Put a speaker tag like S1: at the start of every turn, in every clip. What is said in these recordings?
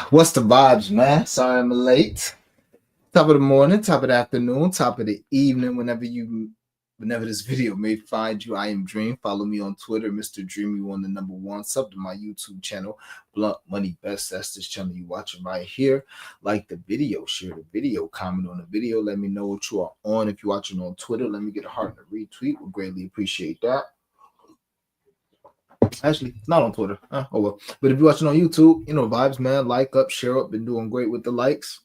S1: What's the vibes, man? Sorry I'm late. Top of the morning, top of the afternoon, top of the evening, whenever this video may find you. I am Dream. Follow me on Twitter, Mr. Dream. You on the number one. Sub to my YouTube channel, Blunt Money Best. That's this channel you watching right here. Like the video, share the video, comment on the video. Let me know what you are on. If you're watching on Twitter, let me get a heart and a retweet. We'll greatly appreciate that. Actually, it's not on Twitter. Oh well. But if you're watching on YouTube, vibes, man. Like up, share up. Been doing great with the likes.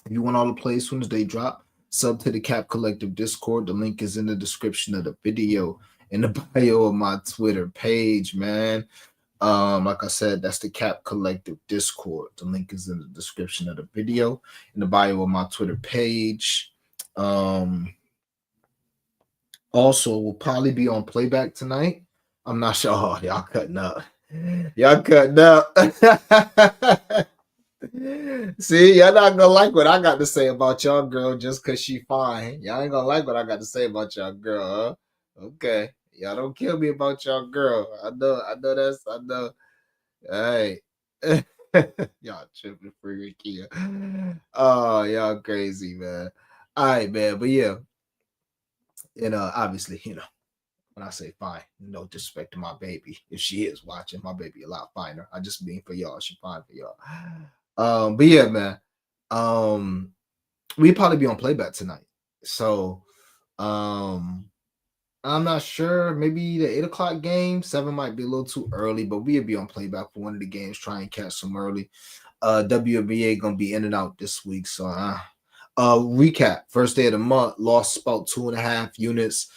S1: If you want all the plays as soon as they drop, sub to the Cap Collective Discord. The link is in the description of the video, in the bio of my Twitter page, man. Like I said, that's the Cap Collective Discord. The link is in the description of the video, in the bio of my Twitter page. Also, we'll probably be on playback tonight. I'm not sure. Oh, y'all cutting up. Y'all cutting up. See, y'all not gonna like what I got to say about y'all girl just cause she fine. Y'all ain't gonna like what I got to say about y'all girl, huh? Okay. Y'all don't kill me about y'all girl. I know that's I know. Hey. Y'all tripping freaking Kia. Oh, y'all crazy, man. All right, man. But yeah, obviously, when I say fine, no disrespect to my baby. If she is watching, my baby a lot finer. I just mean for y'all. She fine for y'all. But yeah, man. We probably be on playback tonight. So I'm not sure. Maybe the 8 o'clock game, 7 might be a little too early, but we'll be on playback for one of the games, try and catch some early. WNBA gonna be in and out this week. So recap. First day of the month, lost about 2.5 units.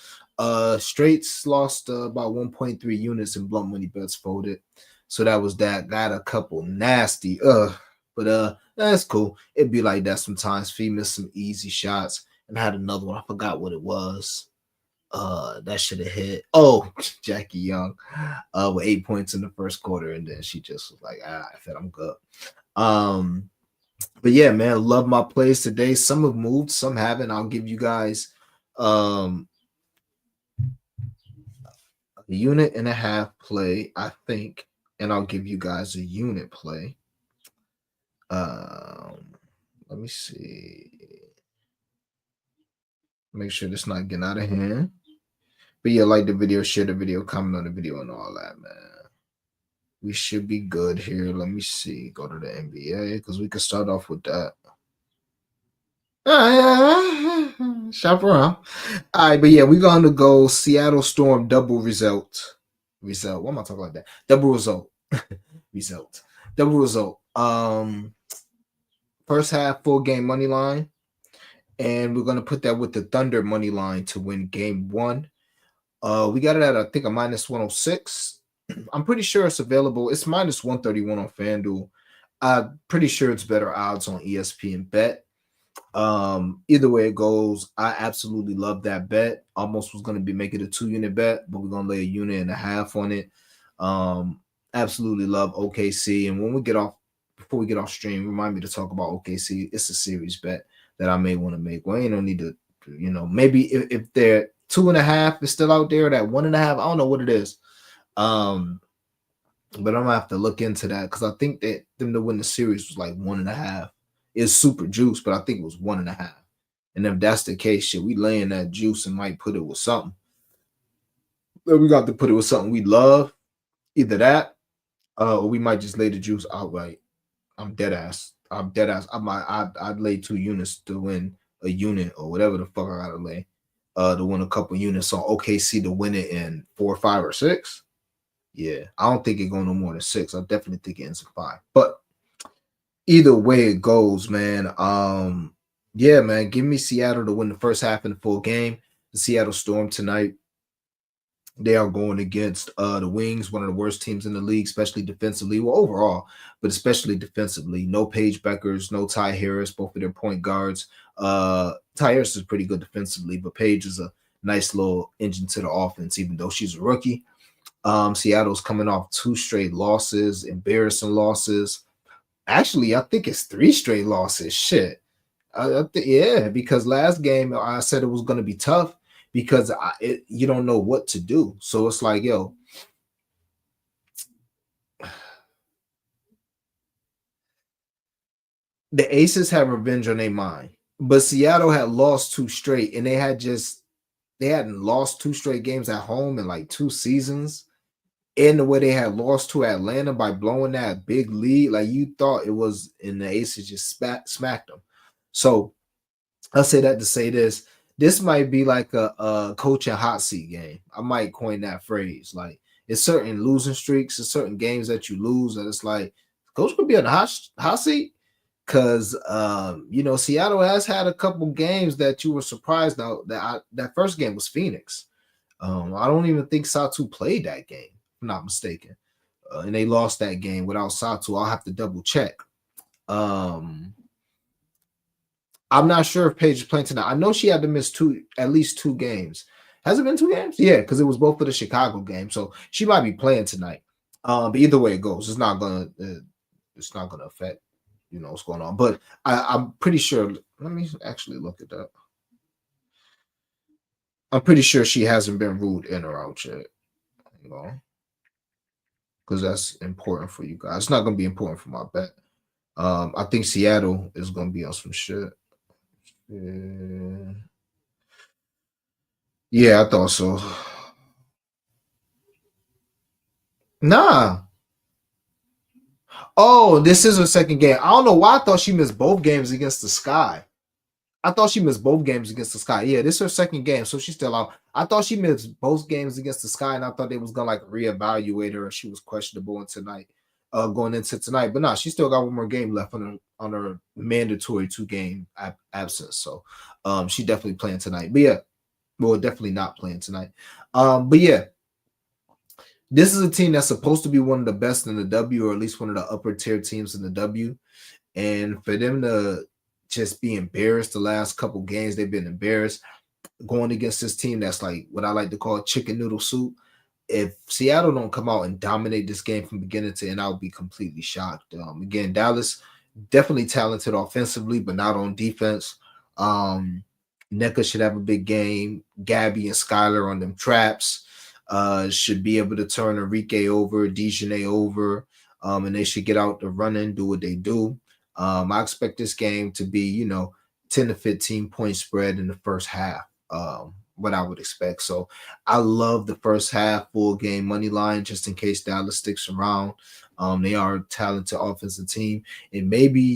S1: Straits lost about 1.3 units in blunt money bets folded. So that was that. Got a couple nasty but that's cool. It'd be like that sometimes. Fee missed some easy shots and had another one. I forgot what it was. That should have hit. Oh, Jackie Young with 8 points in the first quarter, and then she just was like, I said I'm good. But yeah, man, love my plays today. Some have moved, some haven't. I'll give you guys a unit and a half play, I think, and I'll give you guys a unit play. Let me see. Make sure this not getting out of hand. But yeah, like the video, share the video, comment on the video, and all that, man. We should be good here. Let me see. Go to the NBA because we can start off with that. Shop around. All right, but yeah, we're going to go Seattle Storm double result. What am I talking like that? Double result. result. Double result. First half full game money line. And we're going to put that with the Thunder money line to win game one. We got it at, I think, a minus 106. I'm pretty sure it's available. It's minus 131 on FanDuel. I'm pretty sure it's better odds on ESPN Bet. Either way it goes, I absolutely love that bet. Almost was going to be making a 2-unit bet, but we're going to lay a unit and a half on it. Absolutely love OKC. And when we get off, before we get off stream, remind me to talk about OKC. It's a series bet that I may want to make. Well, ain't no need to, maybe if they're 2.5 is still out there, that 1.5, I don't know what it is. But I'm gonna have to look into that because I think that them to win the series was like 1.5. It's super juice, but I think it was 1.5. And if that's the case, shit, we laying that juice and might put it with something. But we got to put it with something we love. Either that, or we might just lay the juice outright. I'm dead ass. I'd lay 2 units to win a unit or whatever the fuck I gotta lay. To win a couple units on OKC to win it in 4, 5, or 6. Yeah, I don't think it go no more than 6. I definitely think it ends in 5. But either way it goes, man. Yeah, man. Give me Seattle to win the first half in the full game. The Seattle Storm tonight. They are going against the Wings, one of the worst teams in the league, especially defensively. Well, overall, but especially defensively. No Paige Beckers, no Ty Harris, both of their point guards. Ty Harris is pretty good defensively, but Paige is a nice little engine to the offense, even though she's a rookie. Seattle's coming off 2 straight losses, embarrassing losses. Actually, I think it's 3 straight losses. Shit. Yeah, because last game I said it was going to be tough because you don't know what to do. So it's like, yo, The Aces had revenge on their mind, but Seattle had lost two straight, and they hadn't lost two straight games at home in like 2 seasons. And the way they had lost to Atlanta by blowing that big lead, like you thought it was, and the Aces just smacked them. So I'll say that to say this. This might be like a coaching hot seat game. I might coin that phrase. Like it's certain losing streaks, it's certain games that you lose, and it's like coach could be on the hot seat because Seattle has had a couple games that you were surprised out that first game was Phoenix. I don't even think Satu played that game, if I'm not mistaken, and they lost that game without Satu. I'll have to double check. Um, I'm not sure if Paige is playing tonight. I know she had to miss at least 2 games. Has it been 2 games? Yeah, because it was both for the Chicago game, so she might be playing tonight. But either way it goes, it's not gonna affect what's going on. But I'm pretty sure. Let me actually look at that. I'm pretty sure she hasn't been ruled in or out yet. Because that's important for you guys. It's not gonna be important for my bet. I think Seattle is gonna be on some shit. Yeah. Yeah, I thought so. Nah. Oh, this is her second game. I don't know why I thought she missed both games against the Sky. I thought she missed both games against the Sky. Yeah, this is her second game, so she's still out. I thought she missed both games against the Sky, and I thought they was gonna like reevaluate her. She was questionable in tonight, going into tonight. But nah, she still got one more game left on her mandatory 2 game absence. So, she definitely playing tonight. But yeah, well, definitely not playing tonight. But yeah, this is a team that's supposed to be one of the best in the W, or at least one of the upper tier teams in the W. And for them to just be embarrassed the last couple games, they've been embarrassed going against this team that's like what I like to call chicken noodle soup. If Seattle don't come out and dominate this game from beginning to end, I would be completely shocked. Again, Dallas definitely talented offensively, but not on defense. NECA should have a big game. Gabby and Skylar on them traps should be able to turn Enrique over, Dejanay over, and they should get out the running, do what they do. I expect this game to be, 10 to 15 point spread in the first half. What I would expect. So I love the first half full game money line just in case Dallas sticks around. They are a talented offensive team, and maybe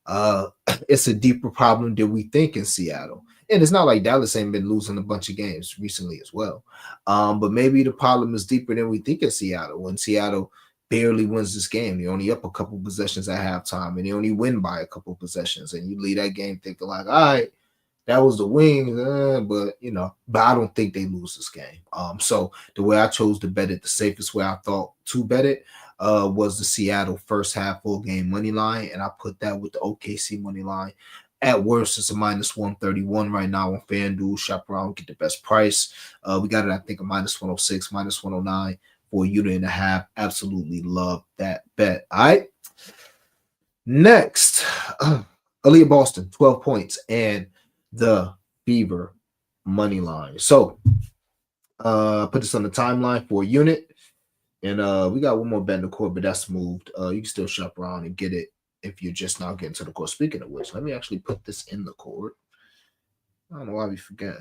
S1: it's a deeper problem than we think in Seattle. And it's not like Dallas ain't been losing a bunch of games recently as well. But maybe the problem is deeper than we think in Seattle. When Seattle barely wins this game, they only up a couple possessions at halftime, and they only win by a couple possessions, and you leave that game thinking like, all right, that was the Wings, but I don't think they lose this game. So the way I chose to bet it, the safest way I thought to bet it, was the Seattle first half full game money line, and I put that with the OKC money line. At worst, it's a -131 right now on FanDuel. Shop around, get the best price. We got it, I think, a -106, -109 for a unit and a half. Absolutely love that bet. All right. Next, Aaliyah Boston, 12 points, and the Fever money line. So put this on the timeline for a unit. And we got one more bet in the court, but that's moved. You can still shop around and get it if you're just now getting to the court. Speaking of which, let me actually put this in the court. I don't know why we forget.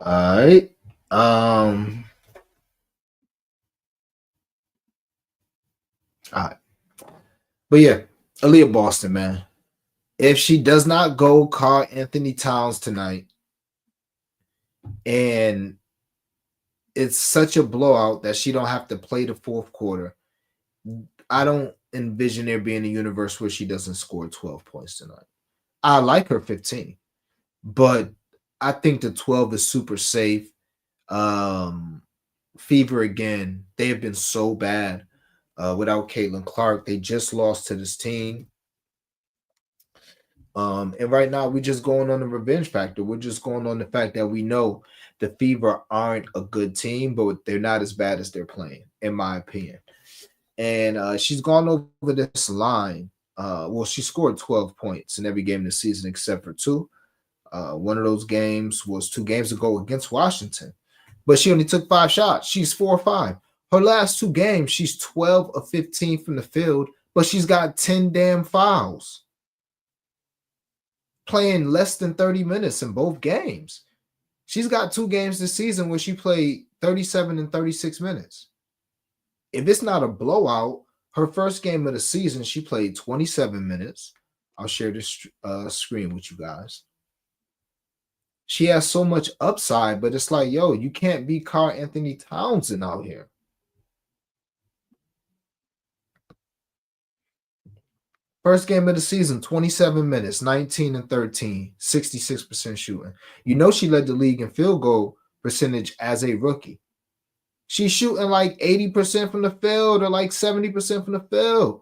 S1: All right. All right. But yeah, Aaliyah Boston, man. If she does not go Karl Anthony Towns tonight, and it's such a blowout that she don't have to play the fourth quarter, I don't envision there being a universe where she doesn't score 12 points tonight. I like her 15, but I think the 12 is super safe. Fever again, they have been so bad without Caitlin Clark. They just lost to this team. And right now we're just going on the revenge factor. We're just going on the fact that we know the Fever aren't a good team, but they're not as bad as they're playing, in my opinion. and she's gone over this line. Well, she scored 12 points in every game this season except for two. One of those games was 2 games ago against Washington, but she only took 5 shots. She's 4 or 5. Her last 2 games, she's 12 of 15 from the field, but she's got 10 damn fouls. Playing less than 30 minutes in both games. She's got 2 games this season where she played 37 and 36 minutes. If it's not a blowout, her first game of the season, she played 27 minutes. I'll share this screen with you guys. She has so much upside, but it's like, yo, you can't be Karl Anthony Townsend out here. First game of the season, 27 minutes, 19 and 13, 66% shooting. You know she led the league in field goal percentage as a rookie. She's shooting like 80% from the field or like 70% from the field.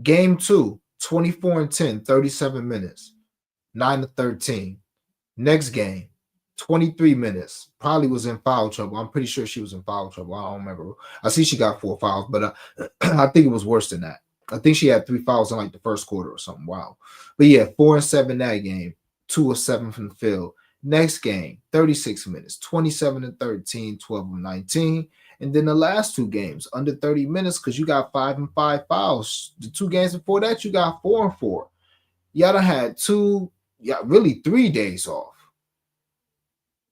S1: Game 2, 24 and 10, 37 minutes, 9 to 13. Next game, 23 minutes. Probably was in foul trouble. I'm pretty sure she was in foul trouble. I don't remember. I see she got 4 fouls, but I think it was worse than that. I think she had 3 fouls in like the first quarter or something. Wow. But yeah, 4 and 7 that game, 2 of 7 from the field. Next game, 36 minutes, 27 and 13, 12 and 19. And then the last 2 games, under 30 minutes, because you got 5 and 5 fouls. The 2 games before that, you got 4 and 4. Y'all done had really 3 days off.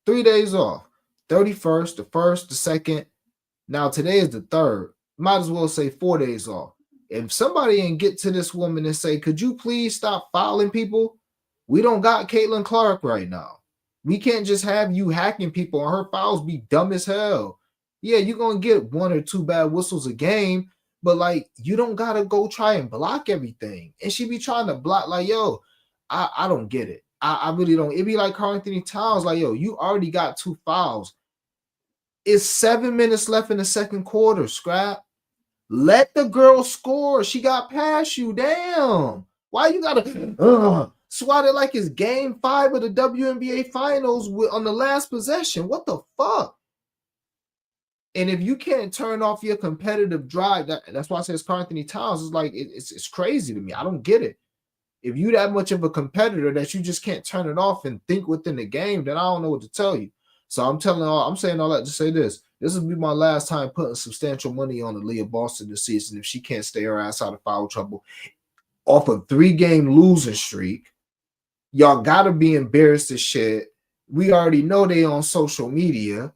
S1: 3 days off. 31st, the 1st, the 2nd. Now today is the 3rd. Might as well say 4 days off. If somebody ain't get to this woman and say, could you please stop fouling people? We don't got Caitlin Clark right now. We can't just have you hacking people and her fouls be dumb as hell. Yeah, you're going to get 1 or 2 bad whistles a game, but like you don't got to go try and block everything. And she be trying to block like, yo, I don't get it. I really don't. It'd be like Karl Anthony Towns, like, yo, you already got 2 fouls. It's 7 minutes left in the second quarter, Scrap. Let the girl score. She got past you. Damn. Why you gotta swat it like it's game 5 of the WNBA finals on the last possession? What the fuck? And if you can't turn off your competitive drive, that's why I say it's Karl Anthony Towns. It's like it's crazy to me. I don't get it. If you that much of a competitor that you just can't turn it off and think within the game, then I don't know what to tell you. So I'm saying all that to say this. This will be my last time putting substantial money on Aaliyah Boston this season if she can't stay her ass out of foul trouble. Off a 3-game losing streak, y'all gotta be embarrassed as shit. We already know they on social media.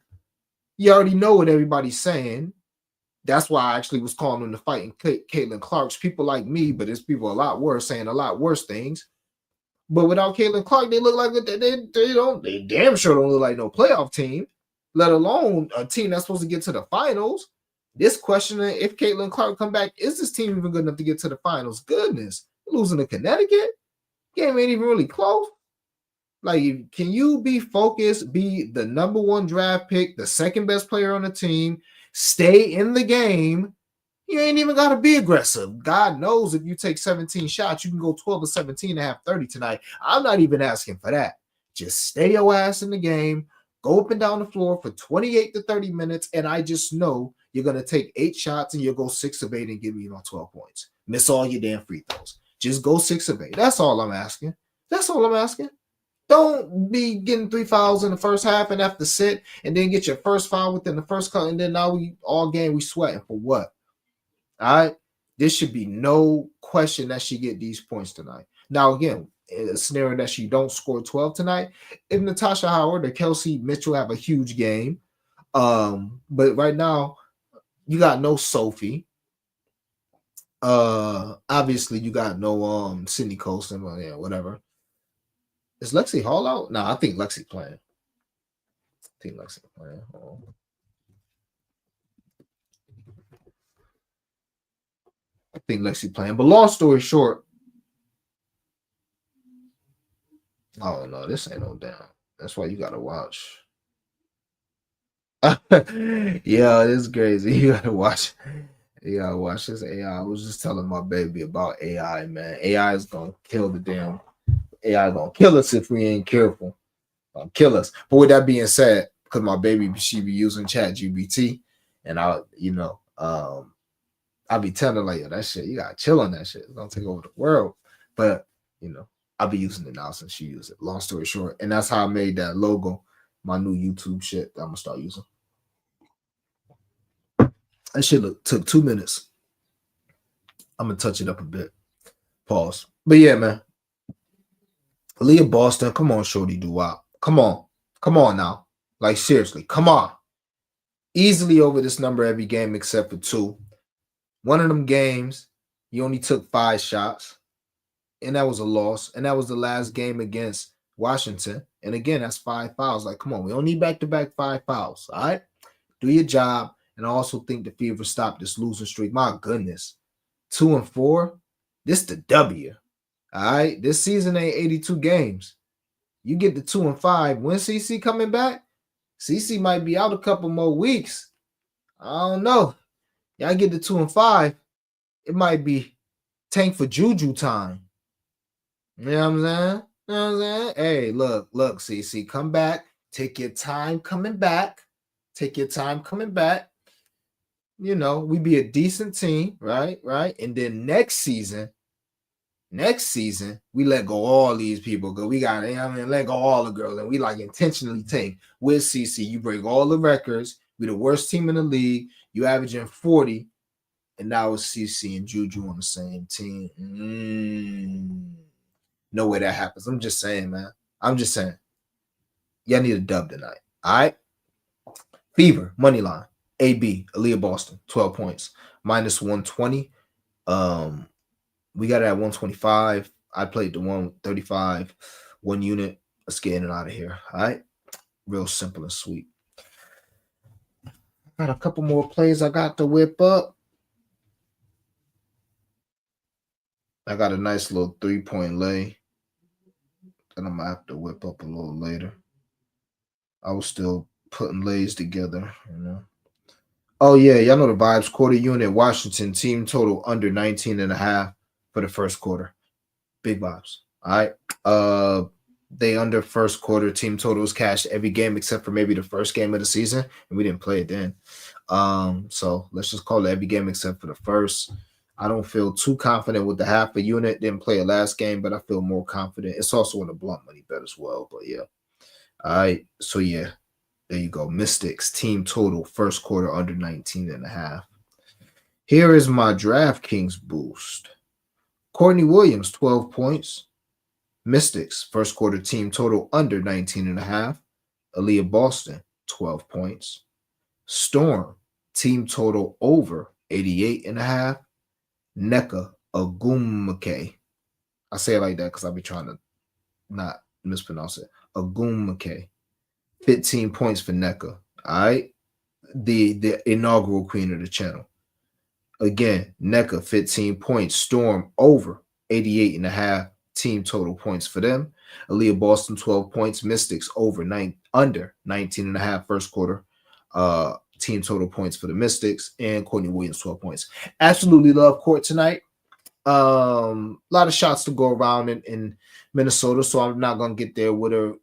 S1: You already know what everybody's saying. That's why I actually was calling them to fight in Caitlin Clark's. People like me, but there's people a lot worse saying a lot worse things. But without Caitlin Clark, they look like they damn sure don't look like no playoff team, let alone a team that's supposed to get to the finals. This question, if Caitlin Clark come back, is this team even good enough to get to the finals? Goodness, losing to Connecticut, game ain't even really close. Like, can you be focused, be the number 1 draft pick, the second best player on the team, stay in the game? You ain't even got to be aggressive. God knows if you take 17 shots, you can go 12 or 17 and have 30 tonight. I'm not even asking for that. Just stay your ass in the game, go up and down the floor for 28 to 30 minutes, and I just know you're going to take 8 shots and you'll go 6 of 8 and give me 12 points. Miss all your damn free throws. Just go 6 of 8. That's all I'm asking. That's all I'm asking. Don't be getting 3 fouls in the first half and have to sit and then get your first foul within the first cut, and then now we all game we sweating for what? All right, this should be no question that she get these points tonight. Now, again, in a scenario that she don't score 12 tonight, if Natasha Howard or Kelsey Mitchell have a huge game, but right now you got no Sophie. Obviously you got no Sydney Colson, yeah, whatever. Is Lexi Hall out? No, I think Lexi playing. I think Lexi playing. But long story short, oh no, this ain't no damn. That's why you gotta watch. Yeah, it's crazy. You gotta watch. You gotta watch this AI. I was just telling my baby about AI, man. AI is gonna kill the damn. AI gonna kill us if we ain't careful. Kill us. But with that being said, because my baby she be using Chat GBT, and I I be telling her like, yo, that shit, you gotta chill on that shit. It's gonna take over the world. But you know, I'll be using it now since she used it. Long story short, and that's how I made that logo, my new YouTube shit that I'm gonna start using. That shit took 2 minutes. I'm gonna touch it up a bit. Pause. But yeah, man. Leah Boston, come on, Shorty Doo-Wop. Come on now. Like seriously, come on. Easily over this number every game except for 2. One of them games, you only took 5 shots, and that was a loss. And that was the last game against Washington. And again, that's 5 fouls. Like, come on, we don't need back-to-back 5 fouls. All right? Do your job. And I also think the Fever stopped this losing streak. My goodness. 2-4. This the W. All right. This season ain't 82 games. You get the 2-5. When CC coming back? CC might be out a couple more weeks. I don't know. Y'all get the 2-5. It might be tank for Juju time. You know what I'm saying? You know what I'm saying? Hey, look, CC, come back. Take your time coming back. Take your time coming back. You know, we be a decent team, right? And then next season, we let go all these people because we got, let go all the girls, and we like intentionally take with CC. You break all the records. We the worst team in the league. You averaging 40, and now it's CC and Juju on the same team. No way that happens. I'm just saying, man. I'm just saying. Y'all need a dub tonight. All right. Fever money line. AB Aaliyah Boston 12 points -120. We got it at 125. I played the 135, 1 unit. Let's get in and out of here. All right. Real simple and sweet. Got a couple more plays I got to whip up. I got a nice little 3-point lay that I'm gonna have to whip up a little later. I was still putting lays together, you know. Oh yeah, y'all know the vibes. Quarter unit, Washington team total under 19.5 for the first quarter. Big vibes. All right. They under first quarter team totals cashed every game except for maybe the first game of the season, and we didn't play it then. So let's just call it every game except for the first. I don't feel too confident with the half a unit. Didn't play a last game, but I feel more confident. It's also in the blunt money bet as well. But yeah. All right. So yeah. There you go. Mystics team total first quarter under 19.5. Here is my DraftKings boost. Courtney Williams, 12 points. Mystics first quarter team total under 19.5. Aaliyah Boston, 12 points. Storm team total over 88.5. Nneka Ogwumike. I say it like that because I'll be trying to not mispronounce it. Ogwumike. 15 points for Nneka. All right. The inaugural queen of the channel. Again, Nneka, 15 points. Storm over 88.5 team total points for them. Aaliyah Boston, 12 points. Mystics under 19.5 first quarter team total points for the Mystics. And Courtney Williams, 12 points. Absolutely love court tonight. A lot of shots to go around in Minnesota, so I'm not going to get there with her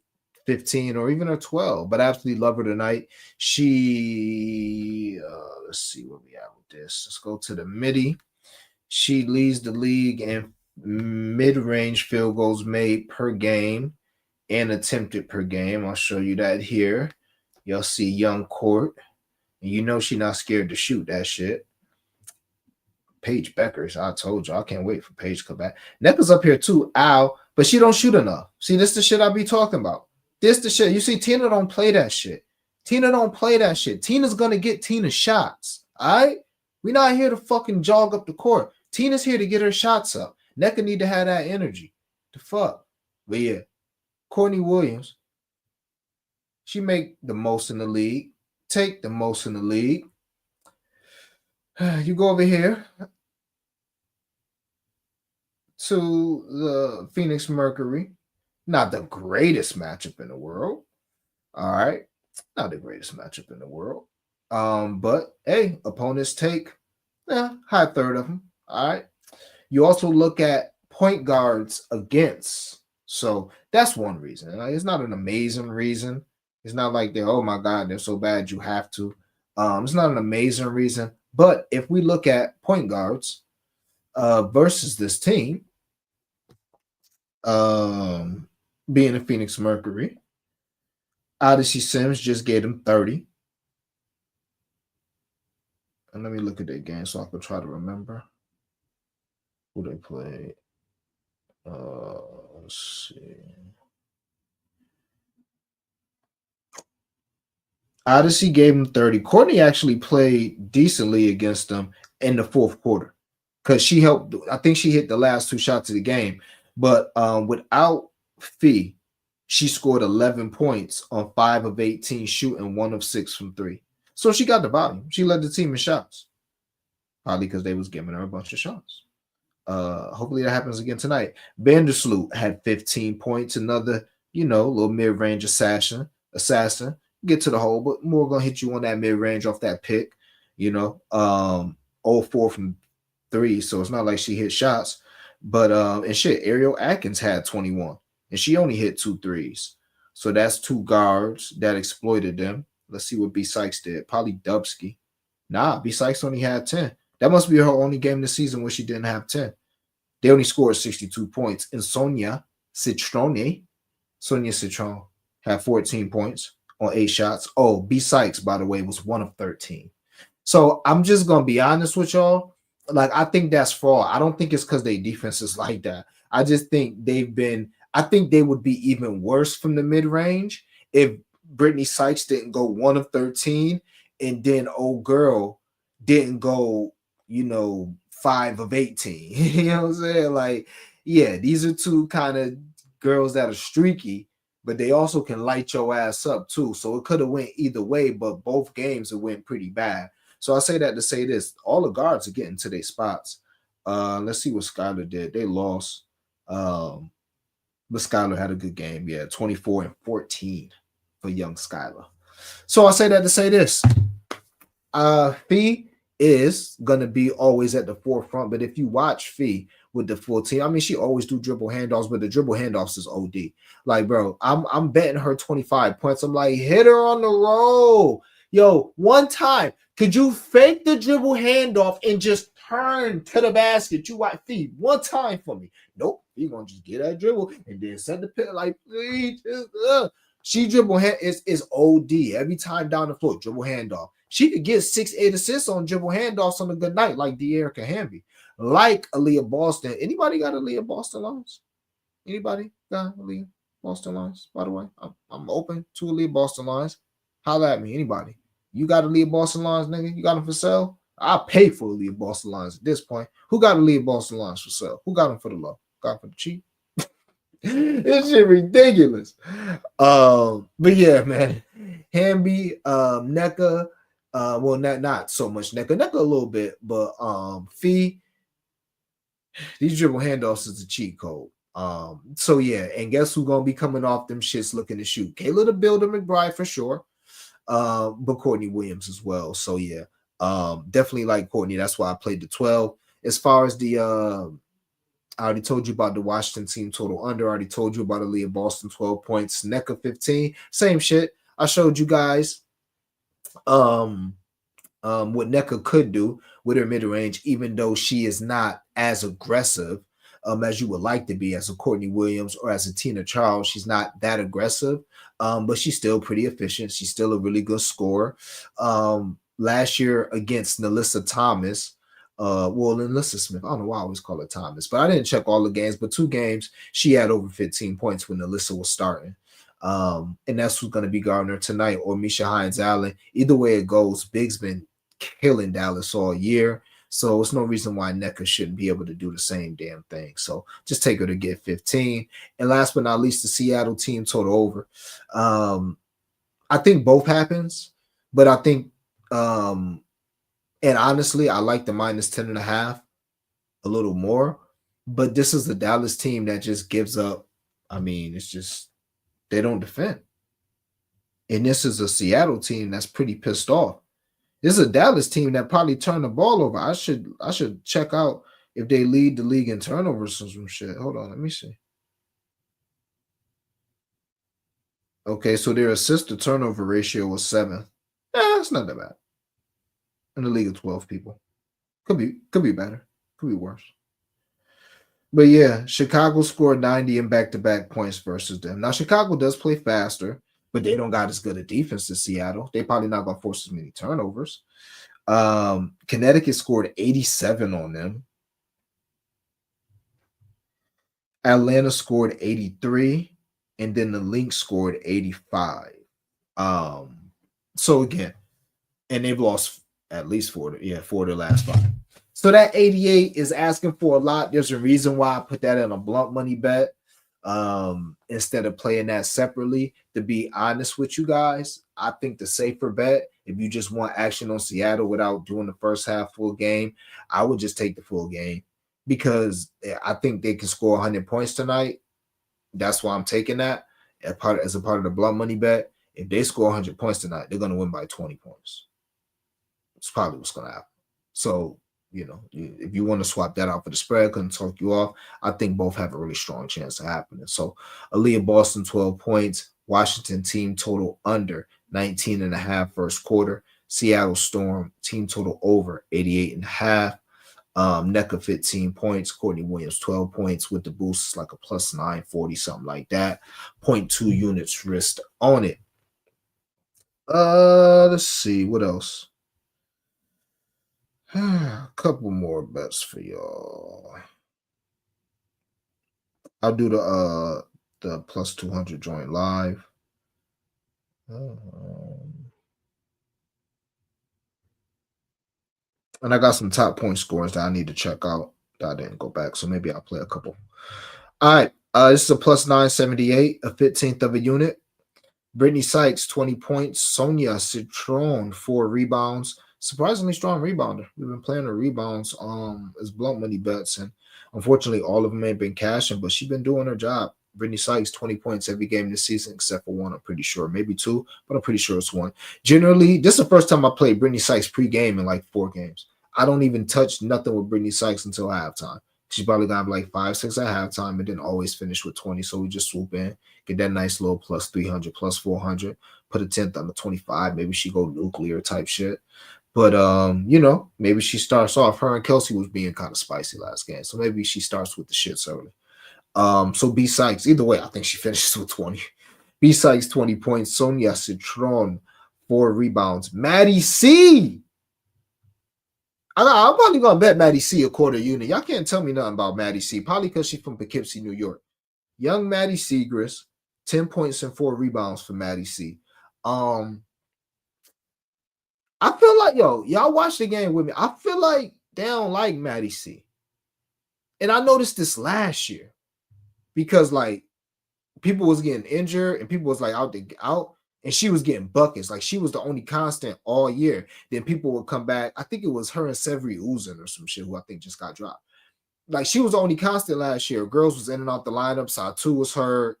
S1: 15 or even a 12, but I absolutely love her tonight. She let's see what we have with this. Let's go to the midi. She leads the league in mid-range field goals made per game and attempted per game. I'll show you that here. You'll see young court. And you know she's not scared to shoot that shit. Paige Beckers, I told you, I can't wait for Paige to come back. Nneka's up here too, ow, but she don't shoot enough. See, this is the shit I be talking about. This the shit. You see, Tina don't play that shit. Tina don't play that shit. Tina's gonna get Tina shots. All right? We're not here to fucking jog up the court. Tina's here to get her shots up. Nneka need to have that energy. The fuck. But yeah, Courtney Williams, she make the most in the league. Take the most in the league. You go over here to the Phoenix Mercury. Not the greatest matchup in the world. All right. Not the greatest matchup in the world. But hey, opponents take high third of them. All right. You also look at point guards against. So that's one reason. Like, it's not an amazing reason. It's not like they're, oh my God, they're so bad you have to. It's not an amazing reason, But if we look at point guards versus this team, um, being the Phoenix Mercury, Odyssey Sims just gave them 30. And let me look at their game so I can try to remember who they played. Let's see. Odyssey gave him 30. Courtney actually played decently against them in the fourth quarter because she helped. I think she hit the last two shots of the game. But without Fee, she scored 11 points on 5 of 18 shooting, 1 of 6 from 3. So she got the volume. She led the team in shots, probably because they was giving her a bunch of shots. Hopefully that happens again tonight. Vandersloot had 15 points, another, little mid-range assassin. Get to the hole, but more gonna hit you on that mid-range off that pick, 0-4 from 3. So it's not like she hit shots. But and shit, Ariel Atkins had 21, and she only hit 2 threes. So that's 2 guards that exploited them. Let's see what B Sykes did. Probably Dubsky. Nah, B Sykes only had 10. That must be her only game this season where she didn't have 10. They only scored 62 points. And Sonia Citron had 14 points on 8 shots. Oh, B Sykes, by the way, was 1 of 13. So I'm just gonna be honest with y'all. Like, I think that's fraud. I don't think it's because their defense is like that. I just think I think they would be even worse from the mid-range if Brittany Sykes didn't go 1 of 13 and then old girl didn't go, 5 of 18. You know what I'm saying? Like, yeah, these are two kind of girls that are streaky, but they also can light your ass up too. So it could have went either way, but both games it went pretty bad. So I say that to say this: all the guards are getting to their spots. Let's see what Skylar did. They lost, but Skylar had a good game. Yeah, 24 and 14 for young Skylar. So I say that to say this: Fee is gonna be always at the forefront. But if you watch Fee with the full team, I mean, she always do dribble handoffs, but the dribble handoffs is OD. Like, bro, I'm betting her 25 points. I'm like, hit her on the roll. Yo, one time, could you fake the dribble handoff and just turn to the basket? You watch Fee one time for me. Nope, you gonna just get that dribble and then send the pit like, please. She dribble hand is OD every time down the floor. Dribble handoff. She could get 6-8 assists on dribble handoffs on a good night, like De'Erica Hamby, like Aaliyah Boston. Anybody got Aaliyah Boston lines? Anybody got Aaliyah Boston lines? By the way, I'm open to Aaliyah Boston lines. Holla at me, anybody. You got Aaliyah Boston lines, nigga? You got them for sale? I'll pay for Aaliyah Boston lines at this point. Who got Aaliyah Boston lines for sale? Who got them for the low? Got them for the cheap? This shit ridiculous. But yeah, man. Hamby, NECA, well, not so much NECA a little bit, but Fee, these dribble handoffs is a cheat code. So yeah, and guess who's gonna be coming off them shits looking to shoot? Kayla the Builder McBride for sure. But Courtney Williams as well. So yeah, definitely like Courtney. That's why I played the 12. As far as the I already told you about the Washington team total under. I already told you about Aaliyah Boston 12 points, NECA 15. Same shit. I showed you guys what NECA could do with her mid range, even though she is not as aggressive as you would like to be as a Courtney Williams or as a Tina Charles. She's not that aggressive, but she's still pretty efficient. She's still a really good scorer. Last year against Nalissa Thomas, Nalissa Smith, I don't know why I always call her Thomas, but I didn't check all the games, but 2 games she had over 15 points when Nalissa was starting. And that's who's going to be Gardner tonight, or Misha Hines Allen. Either way it goes, Big's been killing Dallas all year. So it's no reason why NECA shouldn't be able to do the same damn thing. So just take her to get 15. And last but not least, the Seattle team total over. I think both happens, but I think and honestly, I like the minus 10.5 a little more. But this is the Dallas team that just gives up. I mean, it's just they don't defend. And this is a Seattle team that's pretty pissed off. This is a Dallas team that probably turned the ball over. I should check out if they lead the league in turnovers or some shit. Hold on, let me see. Okay, so their assist to turnover ratio was 7. It's not that bad. in the league of 12 people. Could be better. Could be worse. But yeah, Chicago scored 90 in back-to-back points versus them. Now Chicago does play faster, but they don't got as good a defense as Seattle. They probably not gonna force as many turnovers. Connecticut scored 87 on them. Atlanta scored 83, and then the Lynx scored 85. Um, so again, and they've lost at least four of their last five. So that 88 is asking for a lot. There's a reason why I put that in a blunt money bet instead of playing that separately. To be honest with you guys, I think the safer bet, if you just want action on Seattle without doing the first half full game, I would just take the full game because I think they can score 100 points tonight. That's why I'm taking that as a part of the blunt money bet. If they score 100 points tonight, they're going to win by 20 points. It's probably what's going to happen. So, if you want to swap that out for the spread, couldn't talk you off. I think both have a really strong chance of happening. So, Aaliyah Boston, 12 points. Washington team total under 19.5 first quarter. Seattle Storm team total over 88.5. NECA 15 points. Courtney Williams 12 points with the boost. It's like a plus 940, something like that. 0.2 units risked on it. Let's see what else. A couple more bets for y'all. I'll do the plus 200 joint live. And I got some top point scores that I need to check out that I didn't go back. So maybe I'll play a couple. All right. This is a plus 978, a 15th of a unit. Brittany Sykes, 20 points. Sonia Citron, 4 rebounds. Surprisingly strong rebounder. We've been playing her rebounds as blunt money bets, and unfortunately, all of them ain't been cashing, but she's been doing her job. Brittany Sykes, 20 points every game this season, except for one, I'm pretty sure. Maybe two, but I'm pretty sure it's one. Generally, this is the first time I played Brittany Sykes pre-game in like 4 games. I don't even touch nothing with Brittany Sykes until halftime. She's probably going to have like 5, 6 at halftime and then always finish with 20. So we just swoop in, get that nice little plus 300, plus 400, put a 10th on the 25. Maybe she go nuclear type shit. But, maybe she starts off. Her and Kelsey was being kind of spicy last game. So maybe she starts with the shits early. So B Sykes, either way, I think she finishes with 20. B Sykes, 20 points. Sonia Citron, 4 rebounds. Maddie C. I'm probably going to bet Maddie C a quarter unit. Y'all can't tell me nothing about Maddie C. Probably because she's from Poughkeepsie, New York. Young Maddie Segrist, 10 points and 4 rebounds for Maddie C. I feel like, y'all watch the game with me. I feel like they don't like Maddie C. And I noticed this last year because, like, people was getting injured and people was, like, out, and she was getting buckets. Like, she was the only constant all year. Then people would come back. I think it was her and Severy Uzin or some shit who I think just got dropped. Like, she was the only constant last year. Girls was in and out the lineup. Satu was hurt.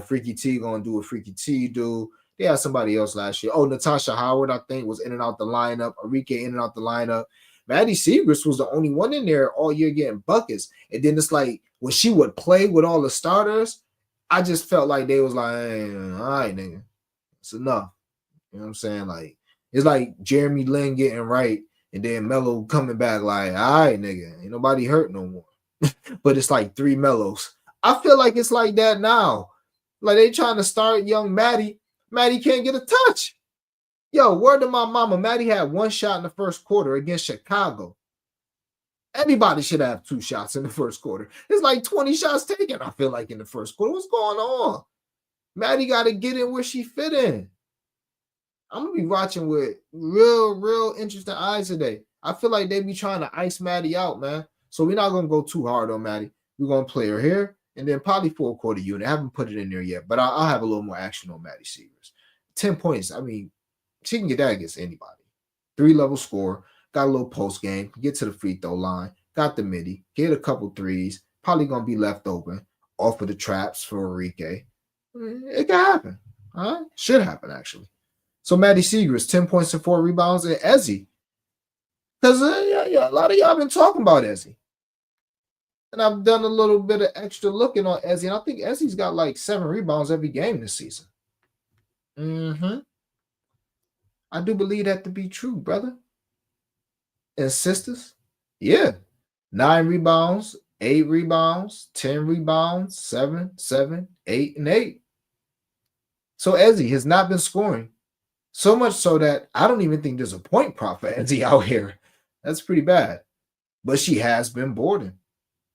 S1: Freaky T going to do what Freaky T do. They had somebody else last year. Oh, Natasha Howard, I think, was in and out the lineup. Arike in and out the lineup. Maddie Segrist was the only one in there all year getting buckets. And then it's like when she would play with all the starters, I just felt like they was like, hey, all right, nigga, it's enough. You know what I'm saying? Like, it's like Jeremy Lin getting right and then Melo coming back like, all right, nigga, ain't nobody hurt no more. But it's like 3 Melos. I feel like it's like that now. Like they trying to start young Maddie. Maddie can't get a touch. Yo, word to my mama, Maddie had 1 shot in the first quarter against Chicago. Everybody should have 2 shots in the first quarter. It's like 20 shots taken, I feel like, in the first quarter. What's going on? Maddie got to get in where she fit in. I'm going to be watching with real interesting eyes today. I feel like they be trying to ice Maddie out, man. So we're not going to go too hard on Maddie. We're going to play her here and then probably for a quarter unit. I haven't put it in there yet, but I'll have a little more action on Maddie Segrist. 10 points. I mean, she can get that against anybody. 3-level score. Got a little post game. Get to the free throw line. Got the midi. Get a couple threes. Probably going to be left open. Off of the traps for Enrique. It can happen. All right? Should happen, actually. So Maddie Segrist, 10 points and 4 rebounds. And Ezzy. Because a lot of y'all been talking about Ezzy. And I've done a little bit of extra looking on Ezzy. And I think Ezzy's got like 7 rebounds every game this season. I do believe that to be true, brother. and sisters. Yeah. 9 rebounds, 8 rebounds, 10 rebounds, 7, 7, 8, and 8. So Ezzy has not been scoring. So much so that I don't even think there's a point prop for Ezzy out here. That's pretty bad. But she has been boarding.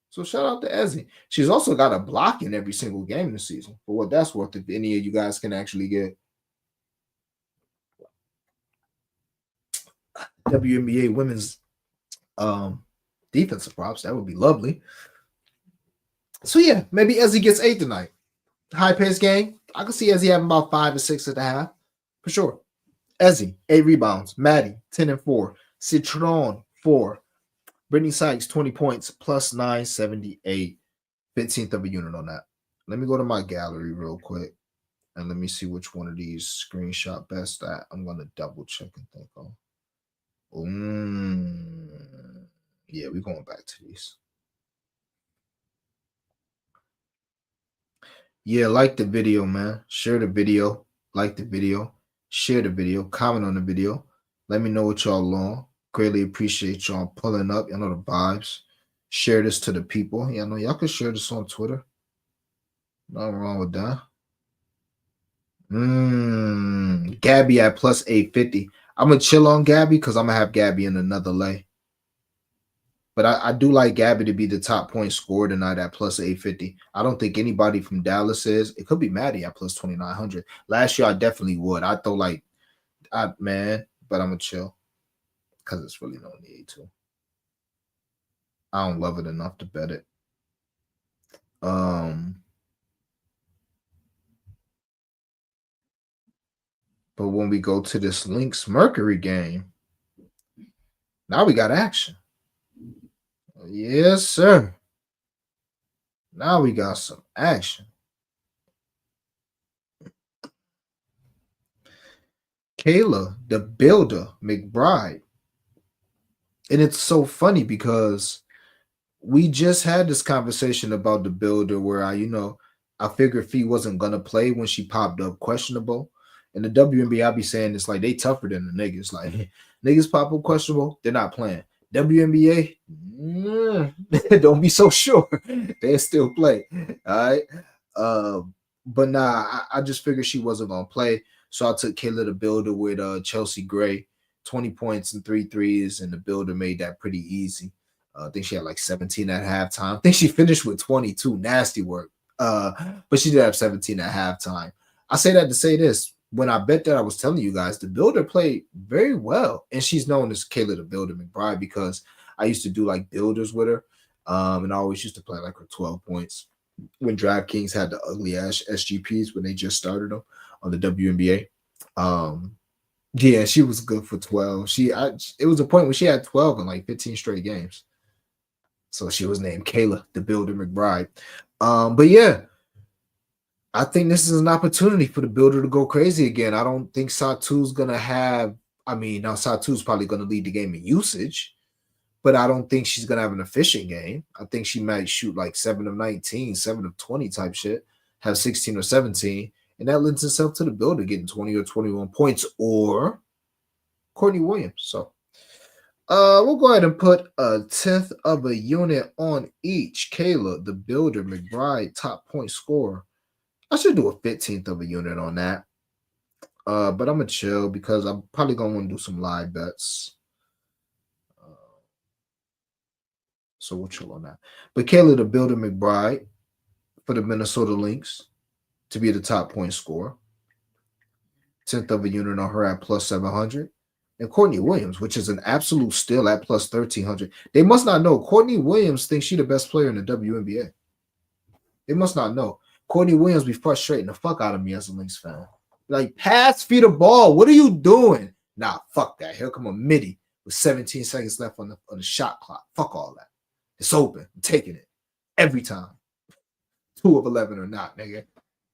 S1: So shout out to Ezzy. She's also got a block in every single game this season. For what that's worth, if any of you guys can actually get WNBA women's defensive props, that would be lovely. So yeah, maybe Ezzy gets 8 tonight. High pace game. I can see Ezzy having about 5 or 6 at the half. For sure. Ezzy, 8 rebounds. Maddie, 10 and 4. Citron, 4. Brittany Sykes, 20 points, plus 978. 15th of a unit on that. Let me go to my gallery real quick. And let me see which one of these screenshot best that I'm going to double check and think on. Yeah, we're going back to these. Yeah, like the video, man. Share the video. Like the video. Share the video. Comment on the video. Let me know what y'all on. Greatly appreciate y'all pulling up. Y'all know the vibes. Share this to the people. Yeah, know y'all can share this on Twitter. Nothing wrong with that. Gabby at plus 850. I'm gonna chill on Gabby because I'm gonna have Gabby in another lay. But I do like Gabby to be the top point scorer tonight at plus 850. I don't think anybody from Dallas is. It could be Maddie at plus 2900. Last year I definitely would. I thought but I'm gonna chill because it's really no need to. I don't love it enough to bet it. But when we go to this Lynx Mercury game, now we got action. Yes, sir. Now we got some action. Kayla, the builder, McBride. And it's so funny because we just had this conversation about the builder where I figured Fee wasn't gonna play when she popped up questionable. In the WNBA, I be saying it's like they tougher than the niggas. Like niggas pop up questionable, they're not playing. WNBA, don't be so sure. They still play. All right. But nah, I just figured she wasn't gonna play. So I took Kayla the builder with Chelsea Gray, 20 points and 3 threes, and the builder made that pretty easy. I think she had like 17 at halftime. I think she finished with 22. Nasty work. But she did have 17 at halftime. I say that to say this. When I bet that, I was telling you guys the builder played very well. And she's known as Kayla the Builder McBride because I used to do like builders with her. And I always used to play like her 12 points when DraftKings had the ugly ass SGPs when they just started them on the WNBA. Yeah, she was good for 12. It was a point where she had 12 in like 15 straight games. So she was named Kayla, the Builder McBride. But yeah, I think this is an opportunity for the builder to go crazy again. I don't think Satu's gonna have. Now Satu's probably gonna lead the game in usage, but I don't think she's gonna have an efficient game. I think she might shoot like 7 of 19, 7 of 20 type shit, have 16 or 17, and that lends itself to the builder getting 20 or 21 points or Courtney Williams. So we'll go ahead and put a 10th of a unit on each. Kayla, the builder, McBride, top point scorer. I should do a 15th of a unit on that. But I'm gonna chill because I'm probably gonna want to do some live bets. So we'll chill on that. But Kayla, the builder, McBride for the Minnesota Lynx to be the top point scorer. 10th of a unit on her at plus 700. And Courtney Williams, which is an absolute steal at plus 1,300. They must not know. Courtney Williams thinks she's the best player in the WNBA. They must not know. Courtney Williams be frustrating the fuck out of me as a Lynx fan. Like, pass, feed the ball. What are you doing? Nah, fuck that. Here come a midi with 17 seconds left on the shot clock. Fuck all that. It's open. I'm taking it. Every time. 2 of 11 or not, nigga.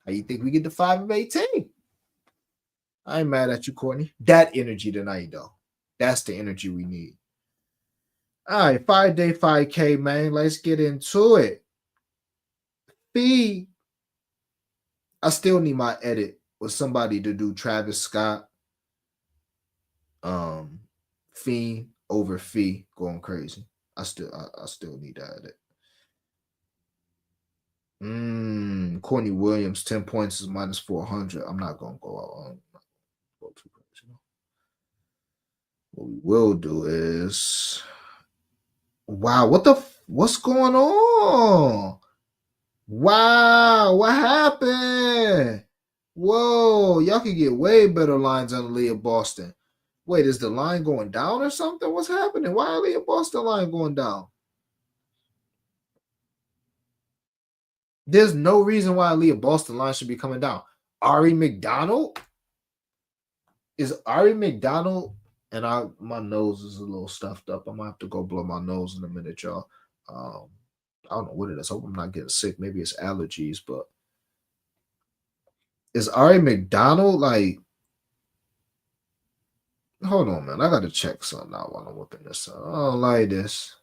S1: How you think we get to 5 of 18? I ain't mad at you, Courtney. That energy tonight, though. That's the energy we need. All right, 5-day 5K, man. Let's get into it. B. I still need my edit with somebody to do Travis Scott, Fiend, over fee going crazy. I still need that. Courtney Williams, 10 points is minus 400. I'm not gonna go out on go too crazy. What we will do is wow, what's going on? Wow, what happened? Whoa, y'all could get way better lines on Leah Boston. Wait, is the line going down or something? What's happening? Why are Leah Boston line going down? There's no reason why Leah Boston line should be coming down. Ari McDonald? Is Ari McDonald and my nose is a little stuffed up. I'm gonna have to go blow my nose in a minute, y'all. I don't know what it is. I hope I'm not getting sick. Maybe it's allergies, but is Ari McDonald like hold on, man. I gotta check something out while I'm whipping this up. I don't like this.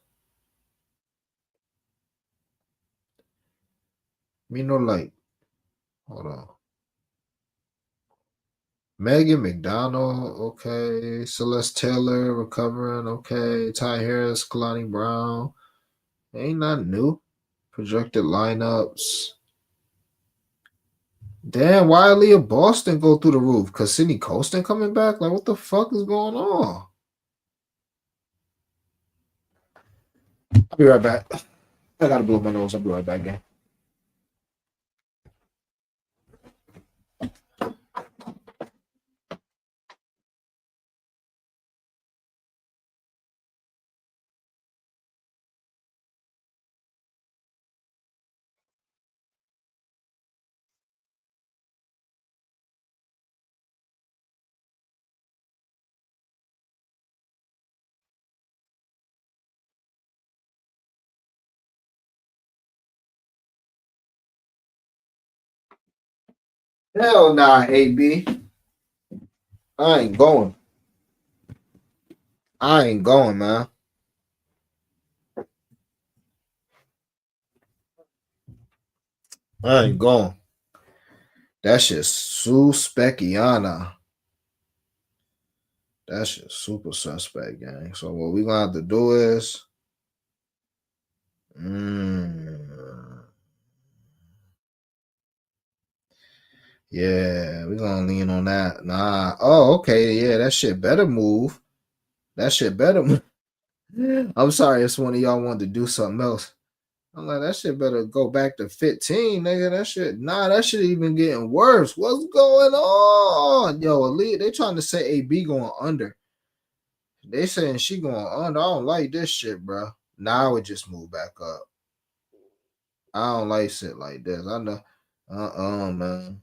S1: Me no like. Hold on. Megan McDonald, okay. Celeste Taylor recovering, okay. Ty Harris, Kalani Brown. Ain't nothing new. Projected lineups. Damn, why Leah Boston go through the roof? Cause Sydney Colston coming back? Like, what the fuck is going on? I'll be right back. I gotta blow my nose. I'll be right back, gang. Hell nah, AB. I ain't going. I ain't going, man. I ain't going. That shit's suspectiana. That shit's super suspect, gang. So what we gonna have to do is yeah, we're gonna lean on that. Nah. Oh, okay. Yeah, that shit better move. That shit better move. I'm sorry, if one of y'all wanted to do something else. I'm like, that shit better go back to 15, nigga. That shit even getting worse. What's going on? Yo, Elite, they trying to say AB going under. They saying she going under. I don't like this shit, bro. Now it just moved back up. I don't like shit like this. I know. Man.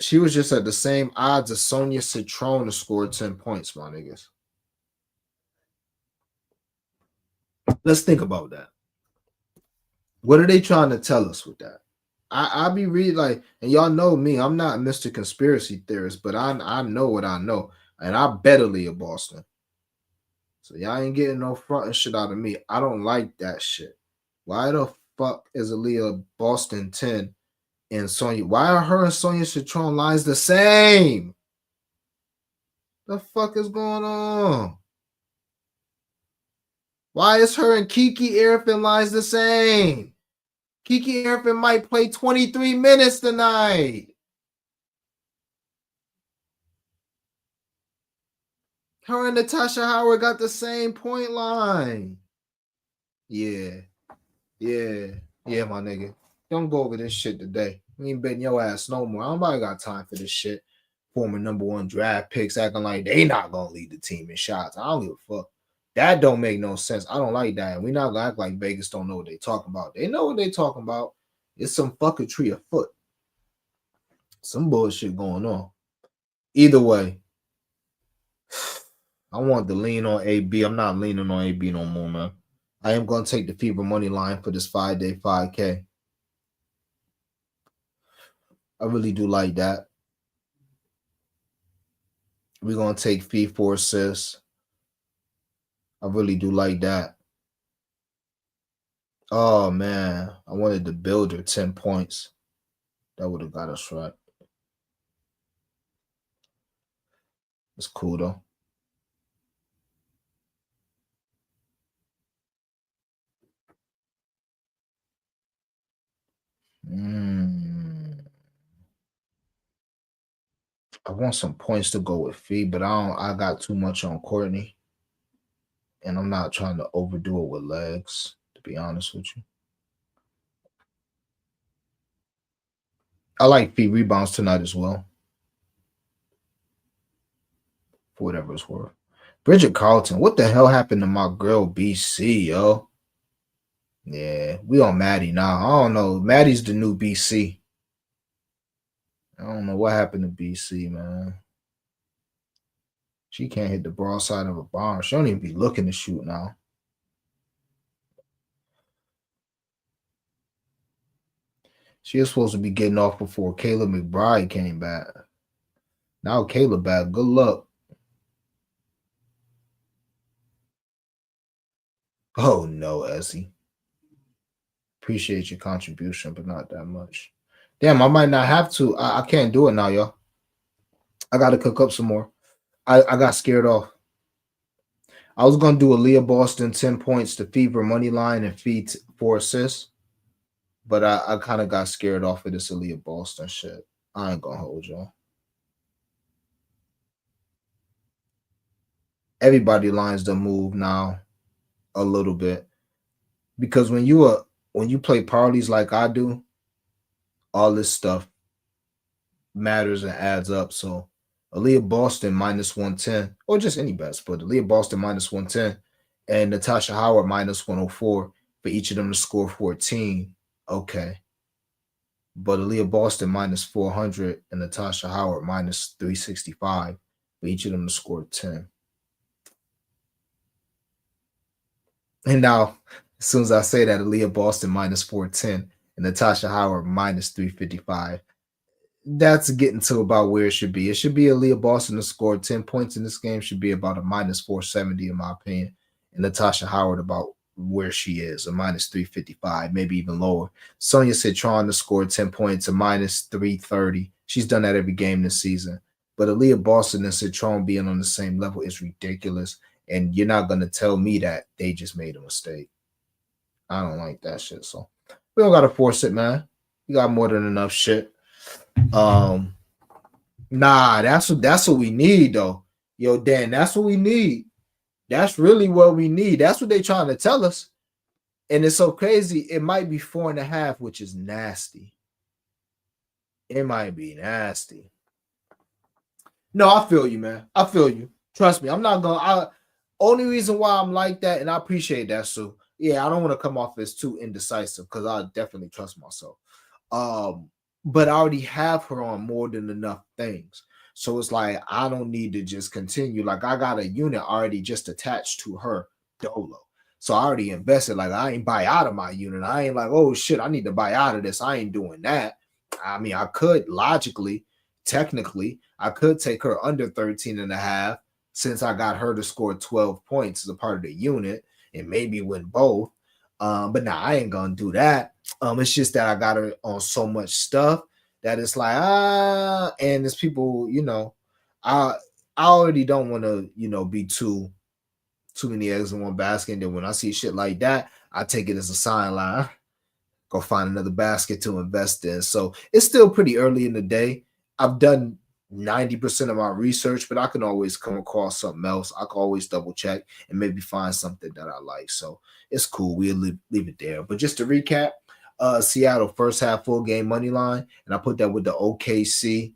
S1: She was just at the same odds as Sonia Citron to score 10 points, my niggas. Let's think about that. What are they trying to tell us with that? I be reading like, and y'all know me, I'm not Mr. Conspiracy Theorist, but I know what I know. And I better leave Boston. So y'all ain't getting no front and shit out of me. I don't like that shit. Why the fuck is Aaliyah Boston 10 and Sonya? Why are her and Sonya Citron lines the same? The fuck is going on? Why is her and Kiki Erfin lines the same? Kiki Erfin might play 23 minutes tonight. Her and Natasha Howard got the same point line. Yeah. Yeah, my nigga. Don't go over this shit today. We ain't betting your ass no more. Nobody got time for this shit. Former number one draft picks acting like they not gonna lead the team in shots. I don't give a fuck. That don't make no sense. I don't like that. We not gonna act like Vegas don't know what they talking about. They know what they talking about. It's some fucketry afoot. Some bullshit going on. Either way, I want to lean on AB. I'm not leaning on AB no more, man. I am going to take the Fever money line for this 5-day 5K. I really do like that. We're going to take fee for assists. I really do like that. Oh, man. I wanted the builder 10 points. That would have got us right. It's cool though. Mm, I want some points to go with fee, but I don't. I got too much on Courtney, and I'm not trying to overdo it with legs. To be honest with you, I like fee rebounds tonight as well, for whatever it's worth. Bridget Carlton, what the hell happened to my girl BC, yo? Yeah, we on Maddie now. I don't know. Maddie's the new BC. I don't know what happened to BC, man. She can't hit the broadside of a barn. She don't even be looking to shoot now. She was supposed to be getting off before Caleb McBride came back. Now Caleb back. Good luck. Oh no, Ezzy. Appreciate your contribution, but not that much. Damn, I might not have to. I can't do it now, y'all. I gotta cook up some more. I got scared off. I was gonna do a Leah Boston 10 points to Fever money line and feed 4 assists, but I kind of got scared off of this Aaliyah Boston shit. I ain't gonna hold y'all. Everybody lines the move now a little bit because when you play parties like I do, all this stuff matters and adds up. So Aaliyah Boston minus 110, or just any bets, but Aaliyah Boston minus 110 and Natasha Howard minus 104 for each of them to score 14. Okay. But Aaliyah Boston minus 400 and Natasha Howard minus 365 for each of them to score 10. And now, as soon as I say that, Aaliyah Boston minus 410 and Natasha Howard minus 355, that's getting to about where it should be. It should be Aaliyah Boston to score 10 points in this game, should be about a minus 470, in my opinion. And Natasha Howard about where she is, a minus 355, maybe even lower. Sonia Citron to score 10 points, a minus 330. She's done that every game this season. But Aaliyah Boston and Citron being on the same level is ridiculous. And you're not going to tell me that they just made a mistake. I don't like that shit. So we don't got to force it, man. We got more than enough shit. Um, Nah, that's what we need though. Yo, Dan, that's what we need. That's really what we need. That's what they trying to tell us. And it's so crazy. It might be 4.5, which is nasty. It might be nasty. No, I feel you, man. I feel you. Trust me. I'm not gonna only reason why I'm like that, and I appreciate that, Sue. Yeah, I don't want to come off as too indecisive because I definitely trust myself. But I already have her on more than enough things. So it's like I don't need to just continue. Like I got a unit already just attached to her dolo. So I already invested. Like I ain't buy out of my unit. I ain't like, oh shit, I need to buy out of this. I ain't doing that. I mean, I could logically, technically, I could take her under 13 and a half since I got her to score 12 points as a part of the unit and maybe win both. But now I ain't gonna do that. It's just that I got her on so much stuff that it's like and there's people, I I already don't want to, be too many eggs in one basket. And then when I see shit like that, I take it as a sign line. Go find another basket to invest in. So it's still pretty early in the day. I've done 90% of my research, but I can always come across something else. I can always double check and maybe find something that I like. So it's cool. We'll leave it there. But just to recap, Seattle first half full game money line, and I put that with the OKC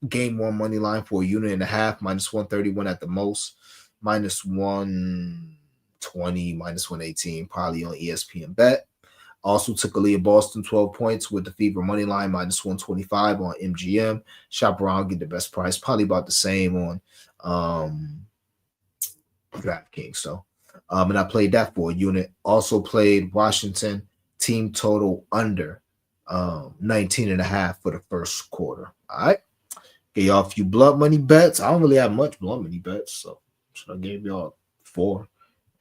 S1: game one money line for a unit and a half, minus 131 at the most, minus 120, minus 118, probably on ESPN bet. Also took Aaliyah Boston 12 points with the Fever money line minus 125 on MGM. Shop around, get the best price, probably about the same on DraftKings. So, and I played that for a unit. Also played Washington team total under 19 and a half for the first quarter. All right. Get y'all a few blood money bets. I don't really have much blood money bets, so I gave y'all 4.